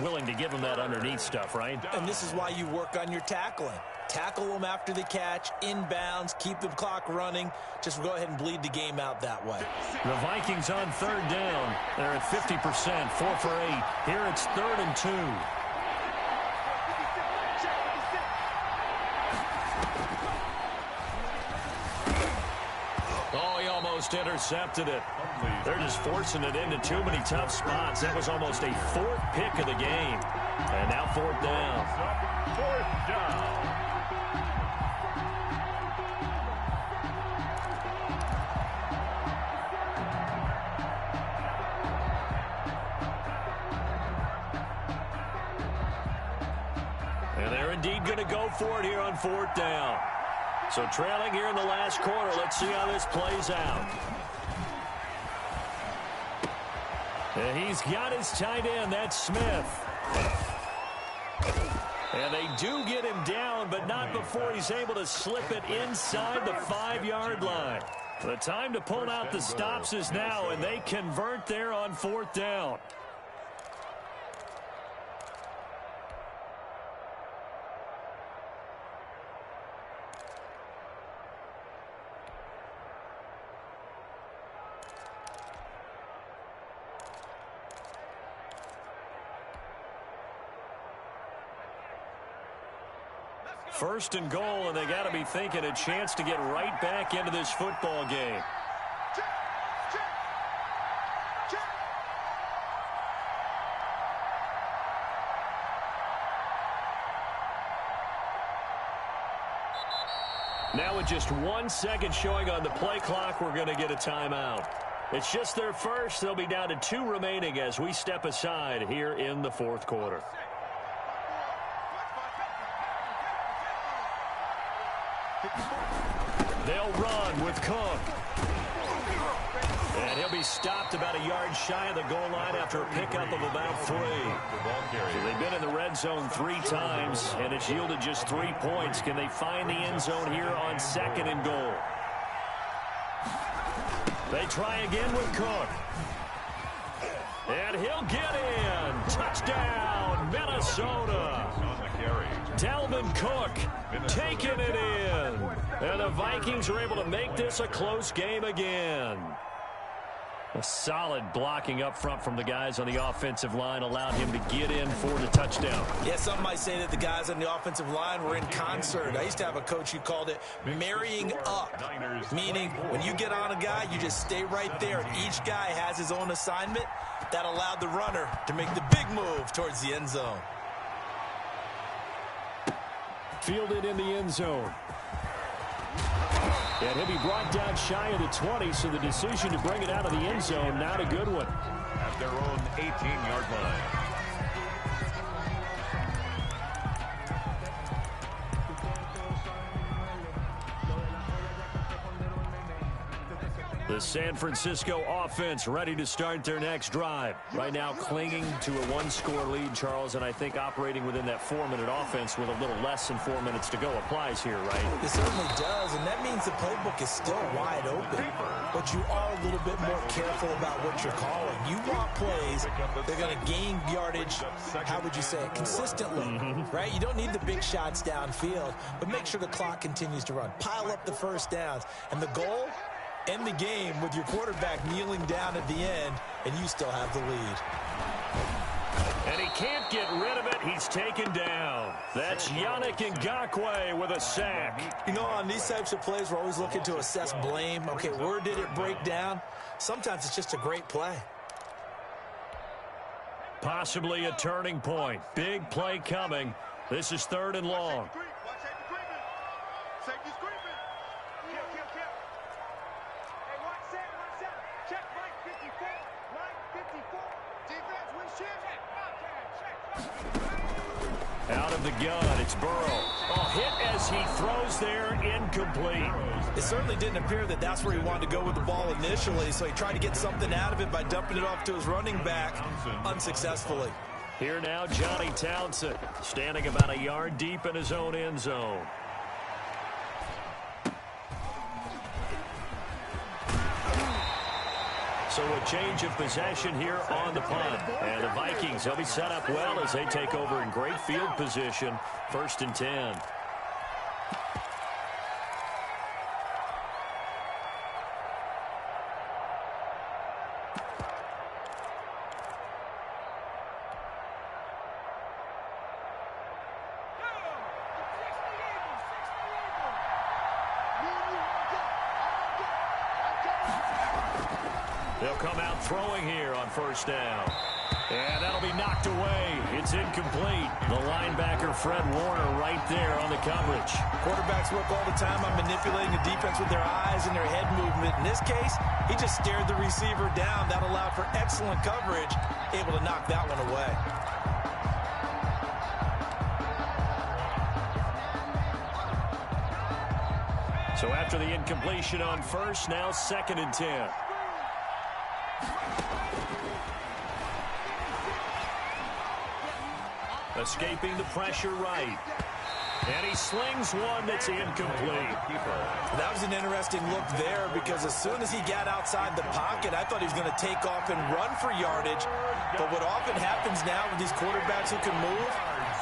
Speaker 6: willing to give them that underneath stuff, right?
Speaker 8: And this is why you work on your tackling. Tackle them after the catch, inbounds, keep the clock running. Just go ahead and bleed the game out that way.
Speaker 6: The Vikings on 3rd down. They're at 50%, 4 for 8. Here it's 3rd and 2. Oh, he almost intercepted it. They're just forcing it into too many tough spots. That was almost a 4th pick of the game. And now 4th down.
Speaker 7: 4th down.
Speaker 6: And they're indeed going to go for it here on 4th down.
Speaker 5: So trailing here in the last quarter. Let's see how this plays out. And he's got his tight end. That's Smith. And they do get him down, but not before he's able to slip it inside the 5-yard line. The time to pull out the stops is now, and they convert there on 4th down. First and goal, and they got to be thinking a chance to get right back into this football game. Now with just 1 second showing on the play clock, we're going to get a timeout. It's just their first. They'll be down to 2 remaining as we step aside here in the 4th quarter. They'll run with Cook. And he'll be stopped about a yard shy of the goal line after a pickup of about 3. So they've been in the red zone 3 times, and it's yielded just 3 points. Can they find the end zone here on 2nd and goal? They try again with Cook. And he'll get in. Touchdown, Minnesota. Dalvin Cook taking it in. And the Vikings are able to make this a close game again. A solid blocking up front from the guys on the offensive line allowed him to get in for the touchdown.
Speaker 8: Yeah, some might say that the guys on the offensive line were in concert. I used to have a coach who called it marrying up, meaning when you get on a guy, you just stay right there. And each guy has his own assignment. That allowed the runner to make the big move towards the end zone.
Speaker 5: Fielded in the end zone. And he'll be brought down shy of the 20, so the decision to bring it out of the end zone, not a good one.
Speaker 7: At their own 18-yard line.
Speaker 5: The San Francisco offense ready to start their next drive. Right now clinging to a 1-score lead, Charles, and I think operating within that 4-minute offense with a little less than 4 minutes to go applies here, right?
Speaker 8: It certainly does, and that means the playbook is still wide open. But you are a little bit more careful about what you're calling. You want plays, they're going to gain yardage, how would you say it, consistently, right? You don't need the big shots downfield, but make sure the clock continues to run. Pile up the first downs, and the goal? End the game with your quarterback kneeling down at the end, and you still have the lead.
Speaker 5: And he can't get rid of it. He's taken down. That's Yannick Ngakoue with a sack.
Speaker 8: You know, on these types of plays, we're always looking to assess blame. Okay, where did it break down? Sometimes it's just a great play.
Speaker 5: Possibly a turning point. Big play coming. This is 3rd and long. Out of the gun, it's Burrow. Oh, hit as he throws there, incomplete.
Speaker 8: It certainly didn't appear that that's where he wanted to go with the ball initially, so he tried to get something out of it by dumping it off to his running back unsuccessfully.
Speaker 5: Here now, Johnny Townsend, standing about a yard deep in his own end zone. So a change of possession here on the punt. And the Vikings, they'll be set up well as they take over in great field position. 1st and 10. They'll come out throwing here on 1st down. And that'll be knocked away. It's incomplete. The linebacker, Fred Warner, right there on the coverage.
Speaker 8: Quarterbacks work all the time on manipulating the defense with their eyes and their head movement. In this case, he just stared the receiver down. That allowed for excellent coverage, able to knock that one away.
Speaker 5: So after the incompletion on first, now 2nd and 10. Escaping the pressure right. And he slings one that's incomplete.
Speaker 8: That was an interesting look there because as soon as he got outside the pocket, I thought he was going to take off and run for yardage. But what often happens now with these quarterbacks who can move,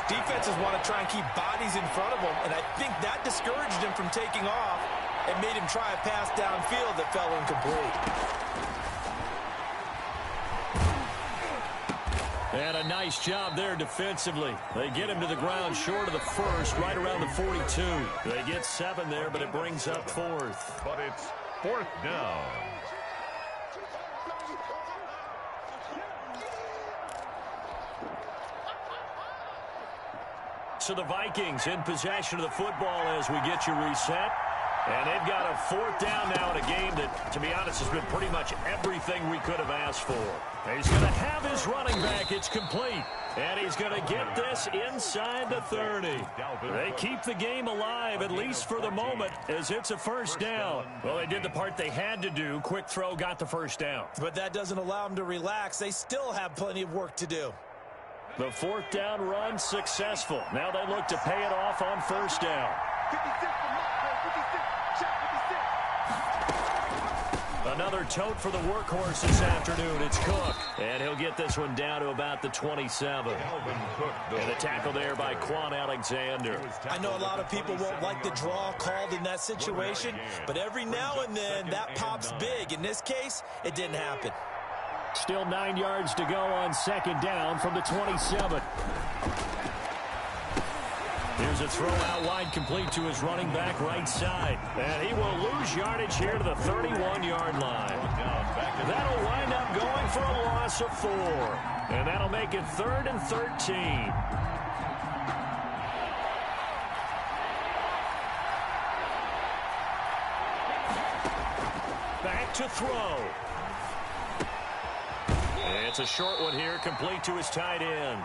Speaker 8: defenses want to try and keep bodies in front of them. And I think that discouraged him from taking off and made him try a pass downfield that fell incomplete.
Speaker 5: And a nice job there defensively. They get him to the ground short of the first, right around the 42. They get 7 there, but it brings up 4th.
Speaker 7: But it's 4th down.
Speaker 5: So the Vikings in possession of the football as we get you reset. And they've got a 4th down now in a game that, to be honest, has been pretty much everything we could have asked for. He's going to have his running back. It's complete. And he's going to get this inside the 30. They keep the game alive, at least for the moment, as it's a 1st down. Well, they did the part they had to do. Quick throw, got the 1st down.
Speaker 8: But that doesn't allow them to relax. They still have plenty of work to do.
Speaker 5: The 4th down run successful. Now they look to pay it off on 1st down.
Speaker 9: 56
Speaker 5: Another tote for the workhorse this afternoon. It's Cook. And he'll get this one down to about the 27. And a tackle there by Quan Alexander.
Speaker 8: I know a lot of people won't like the draw called in that situation, but every now and then that pops big. In this case, it didn't happen.
Speaker 5: Still 9 yards to go on 2nd down from the 27. Here's a throw out wide, complete to his running back right side. And he will lose yardage here to the 31-yard line. That'll wind up going for a loss of 4. And that'll make it 3rd and 13. Back to throw. It's a short one here, complete to his tight end.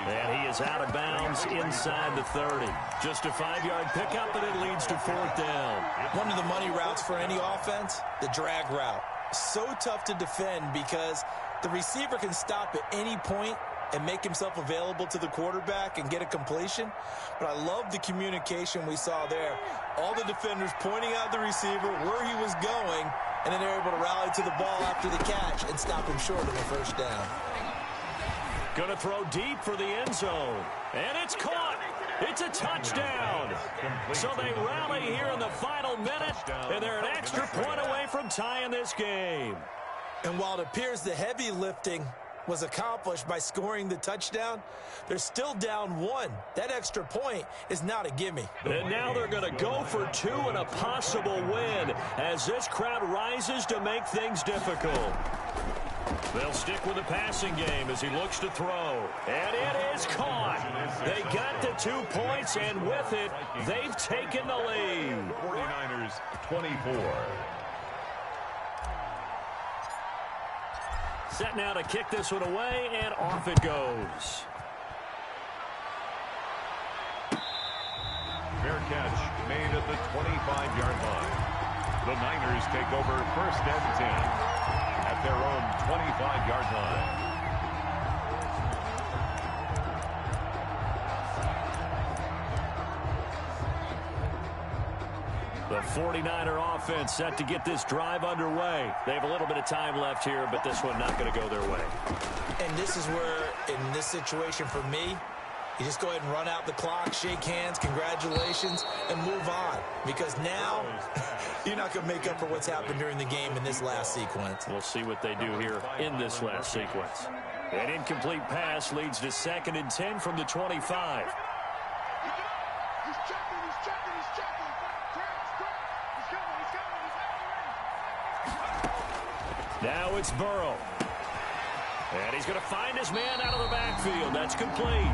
Speaker 5: And he is out of bounds inside the 30. Just a 5-yard pickup, and it leads to 4th down.
Speaker 8: One of the money routes for any offense, the drag route. So tough to defend because the receiver can stop at any point and make himself available to the quarterback and get a completion. But I love the communication we saw there. All the defenders pointing out the receiver, where he was going, and then they're able to rally to the ball after the catch and stop him short of the 1st down.
Speaker 5: Going to throw deep for the end zone. And it's caught. It's a touchdown. So they rally here in the final minute, and they're an extra point away from tying this game.
Speaker 8: And while it appears the heavy lifting was accomplished by scoring the touchdown, they're still down 1. That extra point is not a gimme.
Speaker 5: And now they're going to go for 2 and a possible win as this crowd rises to make things difficult. They'll stick with the passing game as he looks to throw. And it is caught. They got the 2 points, and with it, they've taken the lead.
Speaker 7: 49ers 24.
Speaker 5: Set now to kick this one away, and off it goes.
Speaker 7: Fair catch made at the 25-yard line. The Niners take over 1st and 10 at their own 25-yard line.
Speaker 5: The 49er offense set to get this drive underway. They have a little bit of time left here, but this one not going to go their way.
Speaker 8: And this is where, in this situation for me, you just go ahead and run out the clock, shake hands, congratulations, and move on. Because now, you're not going to make up for what's happened during the game in this last sequence.
Speaker 5: We'll see what they do here in this last sequence. An incomplete pass leads to 2nd and 10 from the 25. Now it's Burrow. And he's going to find his man out of the backfield. That's complete.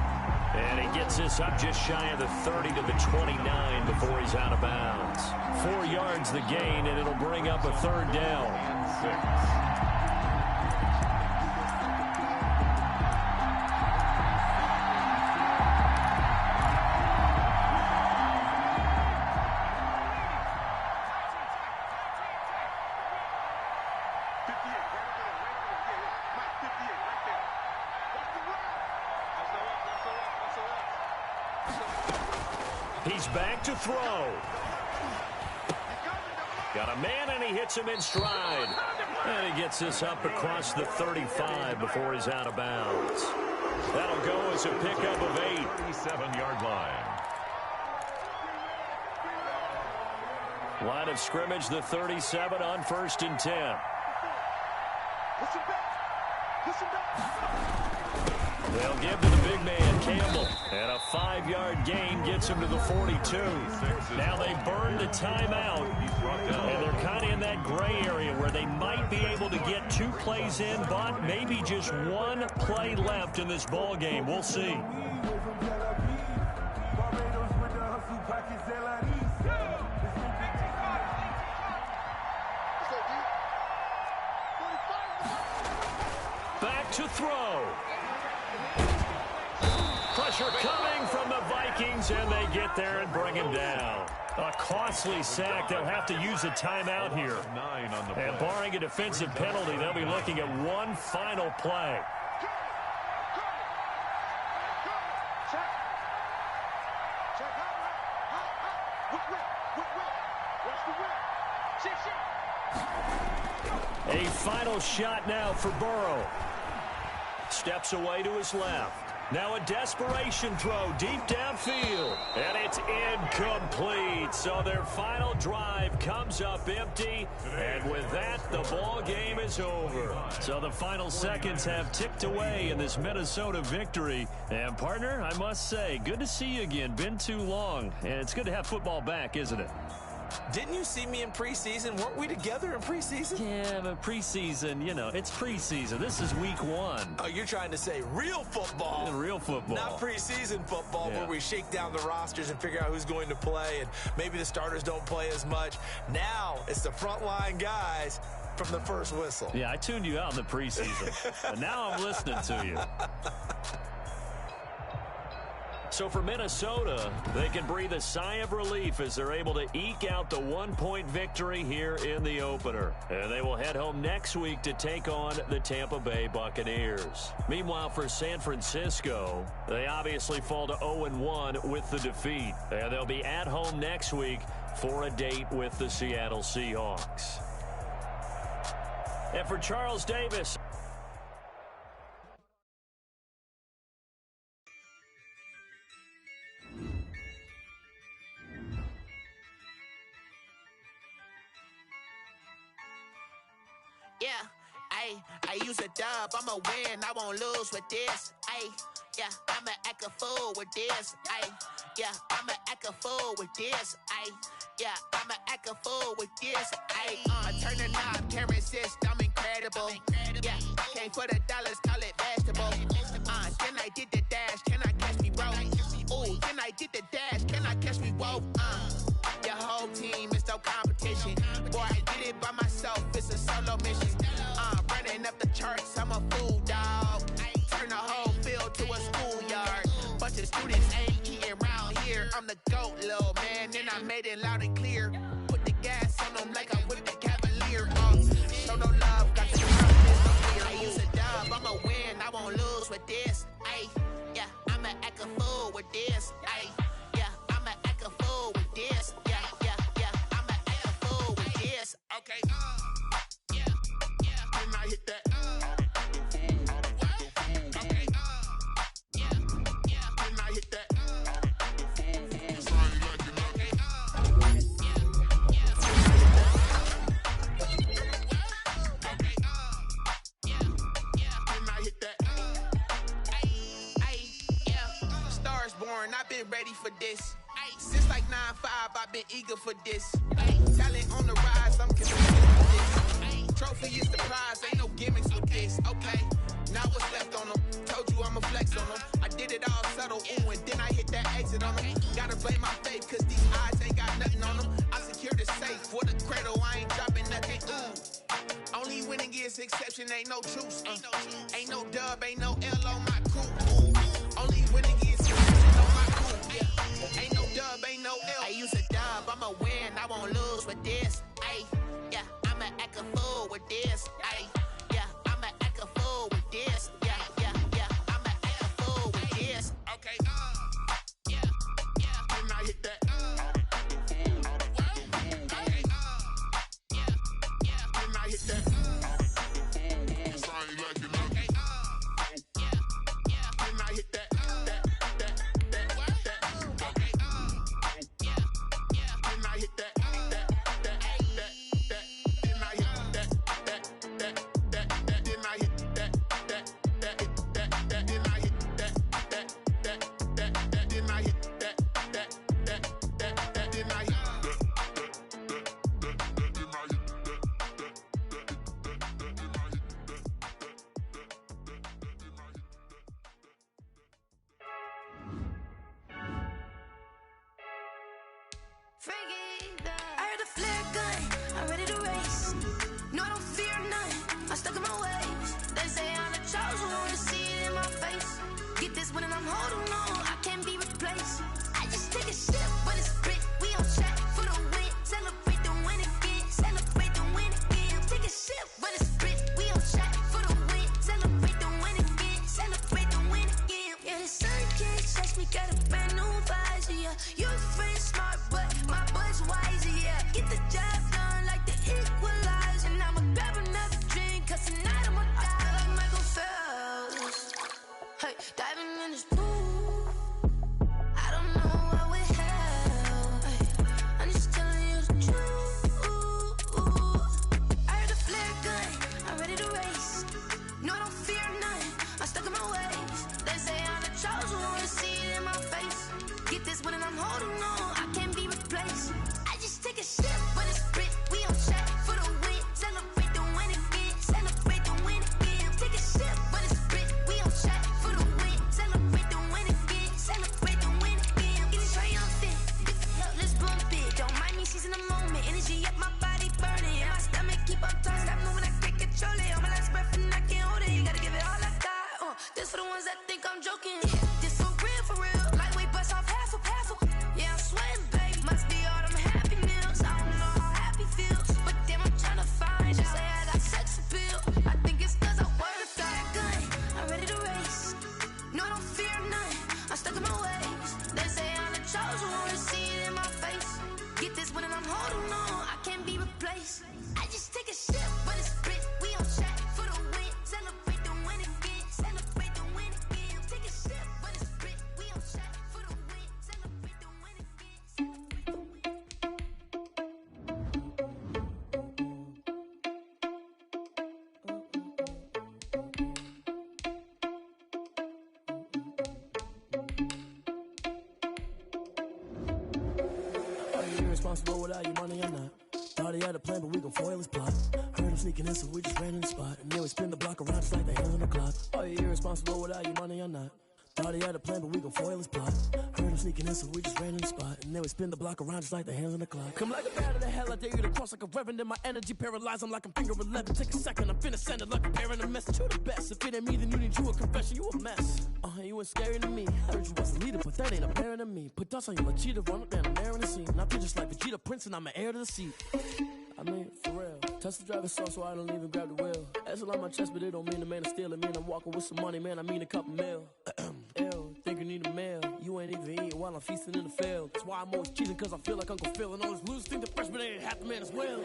Speaker 5: And he gets this up just shy of the 30 to the 29 before he's out of bounds. 4 yards the gain, and it'll bring up a 3rd down. He's back to throw. Got a man, and he hits him in stride. And he gets this up across the 35 before he's out of bounds. That'll go as a pickup of 8.
Speaker 7: 37-yard line.
Speaker 5: Line of scrimmage, the 37 on 1st and 10.
Speaker 9: Listen back. Listen back.
Speaker 5: They'll give to the big man, Campbell. And a 5-yard gain gets him to the 42. Now they burn the timeout. And they're kind of in that gray area where they might be able to get 2 plays in, but maybe just 1 play left in this ball game. We'll see. Back to throw. Pressure coming from the Vikings, and they get there and bring him down. A costly sack. They'll have to use a timeout here.
Speaker 7: 9 on the play.
Speaker 5: And barring a defensive penalty, they'll be looking at 1 final play. A final shot now for Burrow. Steps away to his left. Now a desperation throw deep downfield. And it's incomplete. So their final drive comes up empty. And with that, the ball game is over. So the final seconds have ticked away in this Minnesota victory. And partner, I must say, good to see you again. Been too long. And it's good to have football back, isn't it?
Speaker 8: Didn't you see me in preseason? Weren't we together in preseason?
Speaker 5: Yeah, but preseason, you know, it's preseason. This is week 1.
Speaker 8: Oh, you're trying to say real football.
Speaker 5: Yeah, real football.
Speaker 8: Not preseason football,
Speaker 5: yeah,
Speaker 8: where we shake down the rosters and figure out who's going to play, and maybe the starters don't play as much. Now it's the frontline guys from the first whistle.
Speaker 5: Yeah, I tuned you out in the preseason, but now I'm listening to you. So for Minnesota, they can breathe a sigh of relief as they're able to eke out the 1-point victory here in the opener. And they will head home next week to take on the Tampa Bay Buccaneers. Meanwhile, for San Francisco, they obviously fall to 0-1 with the defeat. And they'll be at home next week for a date with the Seattle Seahawks. And for Charles Davis,
Speaker 1: yeah, I use a dub, I'ma win, I won't lose with this, yeah, I'ma act a fool with this, yeah, I'ma act a fool with this, yeah, I'ma act a fool with this, turn the knob, can't resist, I'm incredible, yeah, came for the dollars, call it vegetable, then I did the dash, can I catch me, bro, ooh, then I did the dash, can I catch me, whoa, your whole team is no competition. Boy, I did it by myself, it's a solo mission. Running up the charts, I'm a fool, dog. Turn the whole field to a schoolyard. Bunch of students ain't eating around here. I'm the GOAT, little man, and I made it loud and clear. Put the gas on them like I'm with the Cavalier. Show no love, got the confidence, no fear. I use a dub, I'ma win, I won't lose with this. Yeah, I'ma act a fool with this. Yeah, I'ma act a fool with this. Okay, yeah, can I hit that? Okay, yeah, can I hit that? Stars born, I've been ready for this. Since like 9-5, I've been eager for this. Talent on the rise, I'm consistent with this. Trophy is the prize, ain't no gimmicks with this. Okay, now what's left on them? Told you I'ma flex on them. I did it all subtle, ooh, and then I hit that exit on them. Gotta blame my faith, cause these eyes ain't got nothing on them. I secured the safe for the cradle, I ain't dropping nothing, ooh. Only winning is exception, ain't no truce. Ain't no dub, ain't no L on my crew. Only winning is exception on my crew, yeah. Ain't no dub, ain't no L. I use a dub, I'ma win, I won't lose with this. Yeah, I'ma act a fool with this. Yeah, I'ma act a fool with this. Yeah, I'ma act a fool with this. Okay, yeah, can I hit that?
Speaker 10: I heard the flare gun, I'm ready to race. No, I don't fear none, I'm stuck in my ways. They say I'm the chosen one, see it in my face. Get this one and I'm holding on, I can't be replaced. I just take a sip, but it's spit, we on track for the win. Celebrate the win again, celebrate the win again. Take a sip, but it's spit, we on track for the win. Celebrate the win again, celebrate the win again. Yeah, the sun can't touch me, got a brand new visor, yeah. Your friend's smart, but my butt's wiser, yeah. Get the job done like the equalizer. And I'ma grab another drink, cause tonight I'ma die like Michael Phelps. Hey, diving in this pool, I don't know what would help. Hey, I'm just telling you the truth. I heard the flare gun, I'm ready to race. No, I don't fear none, I'm stuck in my ways. They say I'm the chosen one, see it in my face. Get this one and I'm holding on, I can't be replaced. I just take a sip, but it's spit, we on track for the win. Celebrate the win again, celebrate the win again. Take a sip, but it's spit, we on track for the win. Celebrate the win again, celebrate the win again. Getting triumphant, let's bump it. Don't mind me seizing the moment, energy up my body burning. And my stomach keep up tight, stop moving, I can't control it. On my last breath and I can't hold it, you gotta give it all I got. This for the ones that think I'm joking. This for real, lightweight bust off half a. Yeah, I'm sweating, babe, must be all them happy meals. I don't know how happy feels, but damn, I'm tryna find. Just say I got sex appeal, I think it's cause I work a flat gun, I'm ready to race. No, I don't fear none, I'm stuck in my ways. They say I'm the chosen one, see it in my face. Get this one and I'm holding on, I can't be replaced. I just take a sip, but it's spit, we on track for the win. Celebrate the win again, celebrate the win again. Take a sip, but it's spit, we on track for the win. Celebrate the win again.
Speaker 3: Are you irresponsible without your money or not? Thought he had a plan, but we gon' foil his plot. Heard him sneaking in, so we just ran in the spot. And then we spin the block around just like the hands on the clock. Are you irresponsible without your money or not? Thought he had a plan, but we gon' foil his plot. Heard him sneaking in, so we just ran in the spot. And then we spin the block around just like the hands on the clock. Come like a bat of the hell, I dare you to cross like a reverend. And my energy paralyzed, I'm like I'm finger 11. Take a second, I'm finna send it like a parent a message. You the best, if it ain't me, then you need you a confession. You a mess, you ain't scary to me. Heard you was a leader, but that ain't apparent to me. Put dust on you, Vegeta, run up down the air in the scene. I feel just like Vegeta Prince, and I'm an heir to the seat. I mean, for real. Touch the driver's sauce so I don't even grab the wheel. That's on my chest, but it don't mean the man to steal it. Man, I'm walking with some money, man, I mean a couple mil. Ew, think you need a meal. You ain't even eating while I'm feasting in the field. That's why I'm always cheating, cause I feel like Uncle Phil. And all those losers think the freshman ain't half the man as well.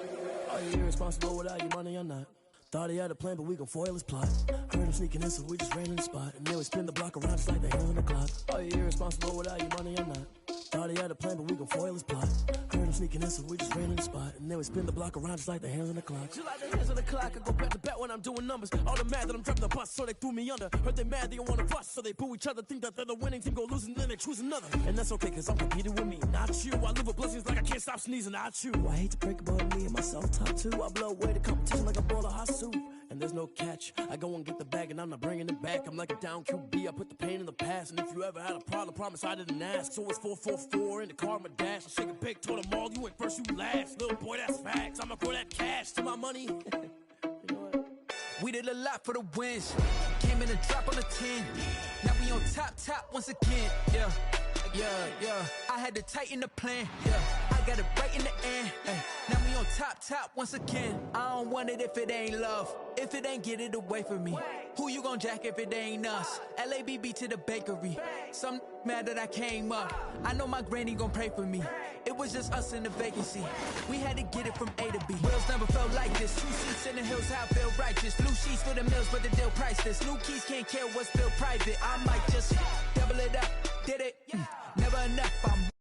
Speaker 3: Are you irresponsible without your money or not? Thought he had a plan, but we gon' foil his plot. Heard him sneaking in, so we just ran in the spot. And then we spin the block around just like the hands on the clock. Are you irresponsible without your money or not? Thought he had a plan, but we gon' foil his plot. Heard him sneaking in, so we just ran in the spot. And then we spin the block around just like the hands on the clock. Just like the hands on the clock, I go back to back when I'm doing numbers. All the mad that I'm driving the bus, so they threw me under. Heard they mad, they don't wanna bust, so they boo each other. Think that they're the winning team, go losing, then they choose another. And that's okay, cause I'm competing with me, not you. I live with blessings like I can't stop sneezing, not you. I hate to break about me and myself top two. I blow away the competition like a bowl of hot soup. And there's no catch, I go and get the bag and I'm not bringing it back. I'm like a down QB, I put the pain in the past. And if you ever had a problem, promise I didn't ask. So it's 444 in the car, my dash. I shake a big, told them all, you ain't first, you last. Little boy, that's facts, I'ma throw that cash to my money. You know what?
Speaker 11: We did a lot for the wins. Came in a drop on the 10. Now we on top once again. Yeah. I had to tighten the plan. Yeah, I got it right in the end. Now we on top once again. I don't want it if it ain't love. If it ain't, get it away from me. Who you gon' jack if it ain't us? LABB to the bakery. Some mad that I came up. I know my granny gon' pray for me. It was just us in the vacancy. We had to get it from A to B. Wheels never felt like this. 2 seats in the hills, how I feel righteous. Blue sheets for the mills, but the deal priceless. New keys can't care what's built private. I might just double it up. Did it? Never enough. I'm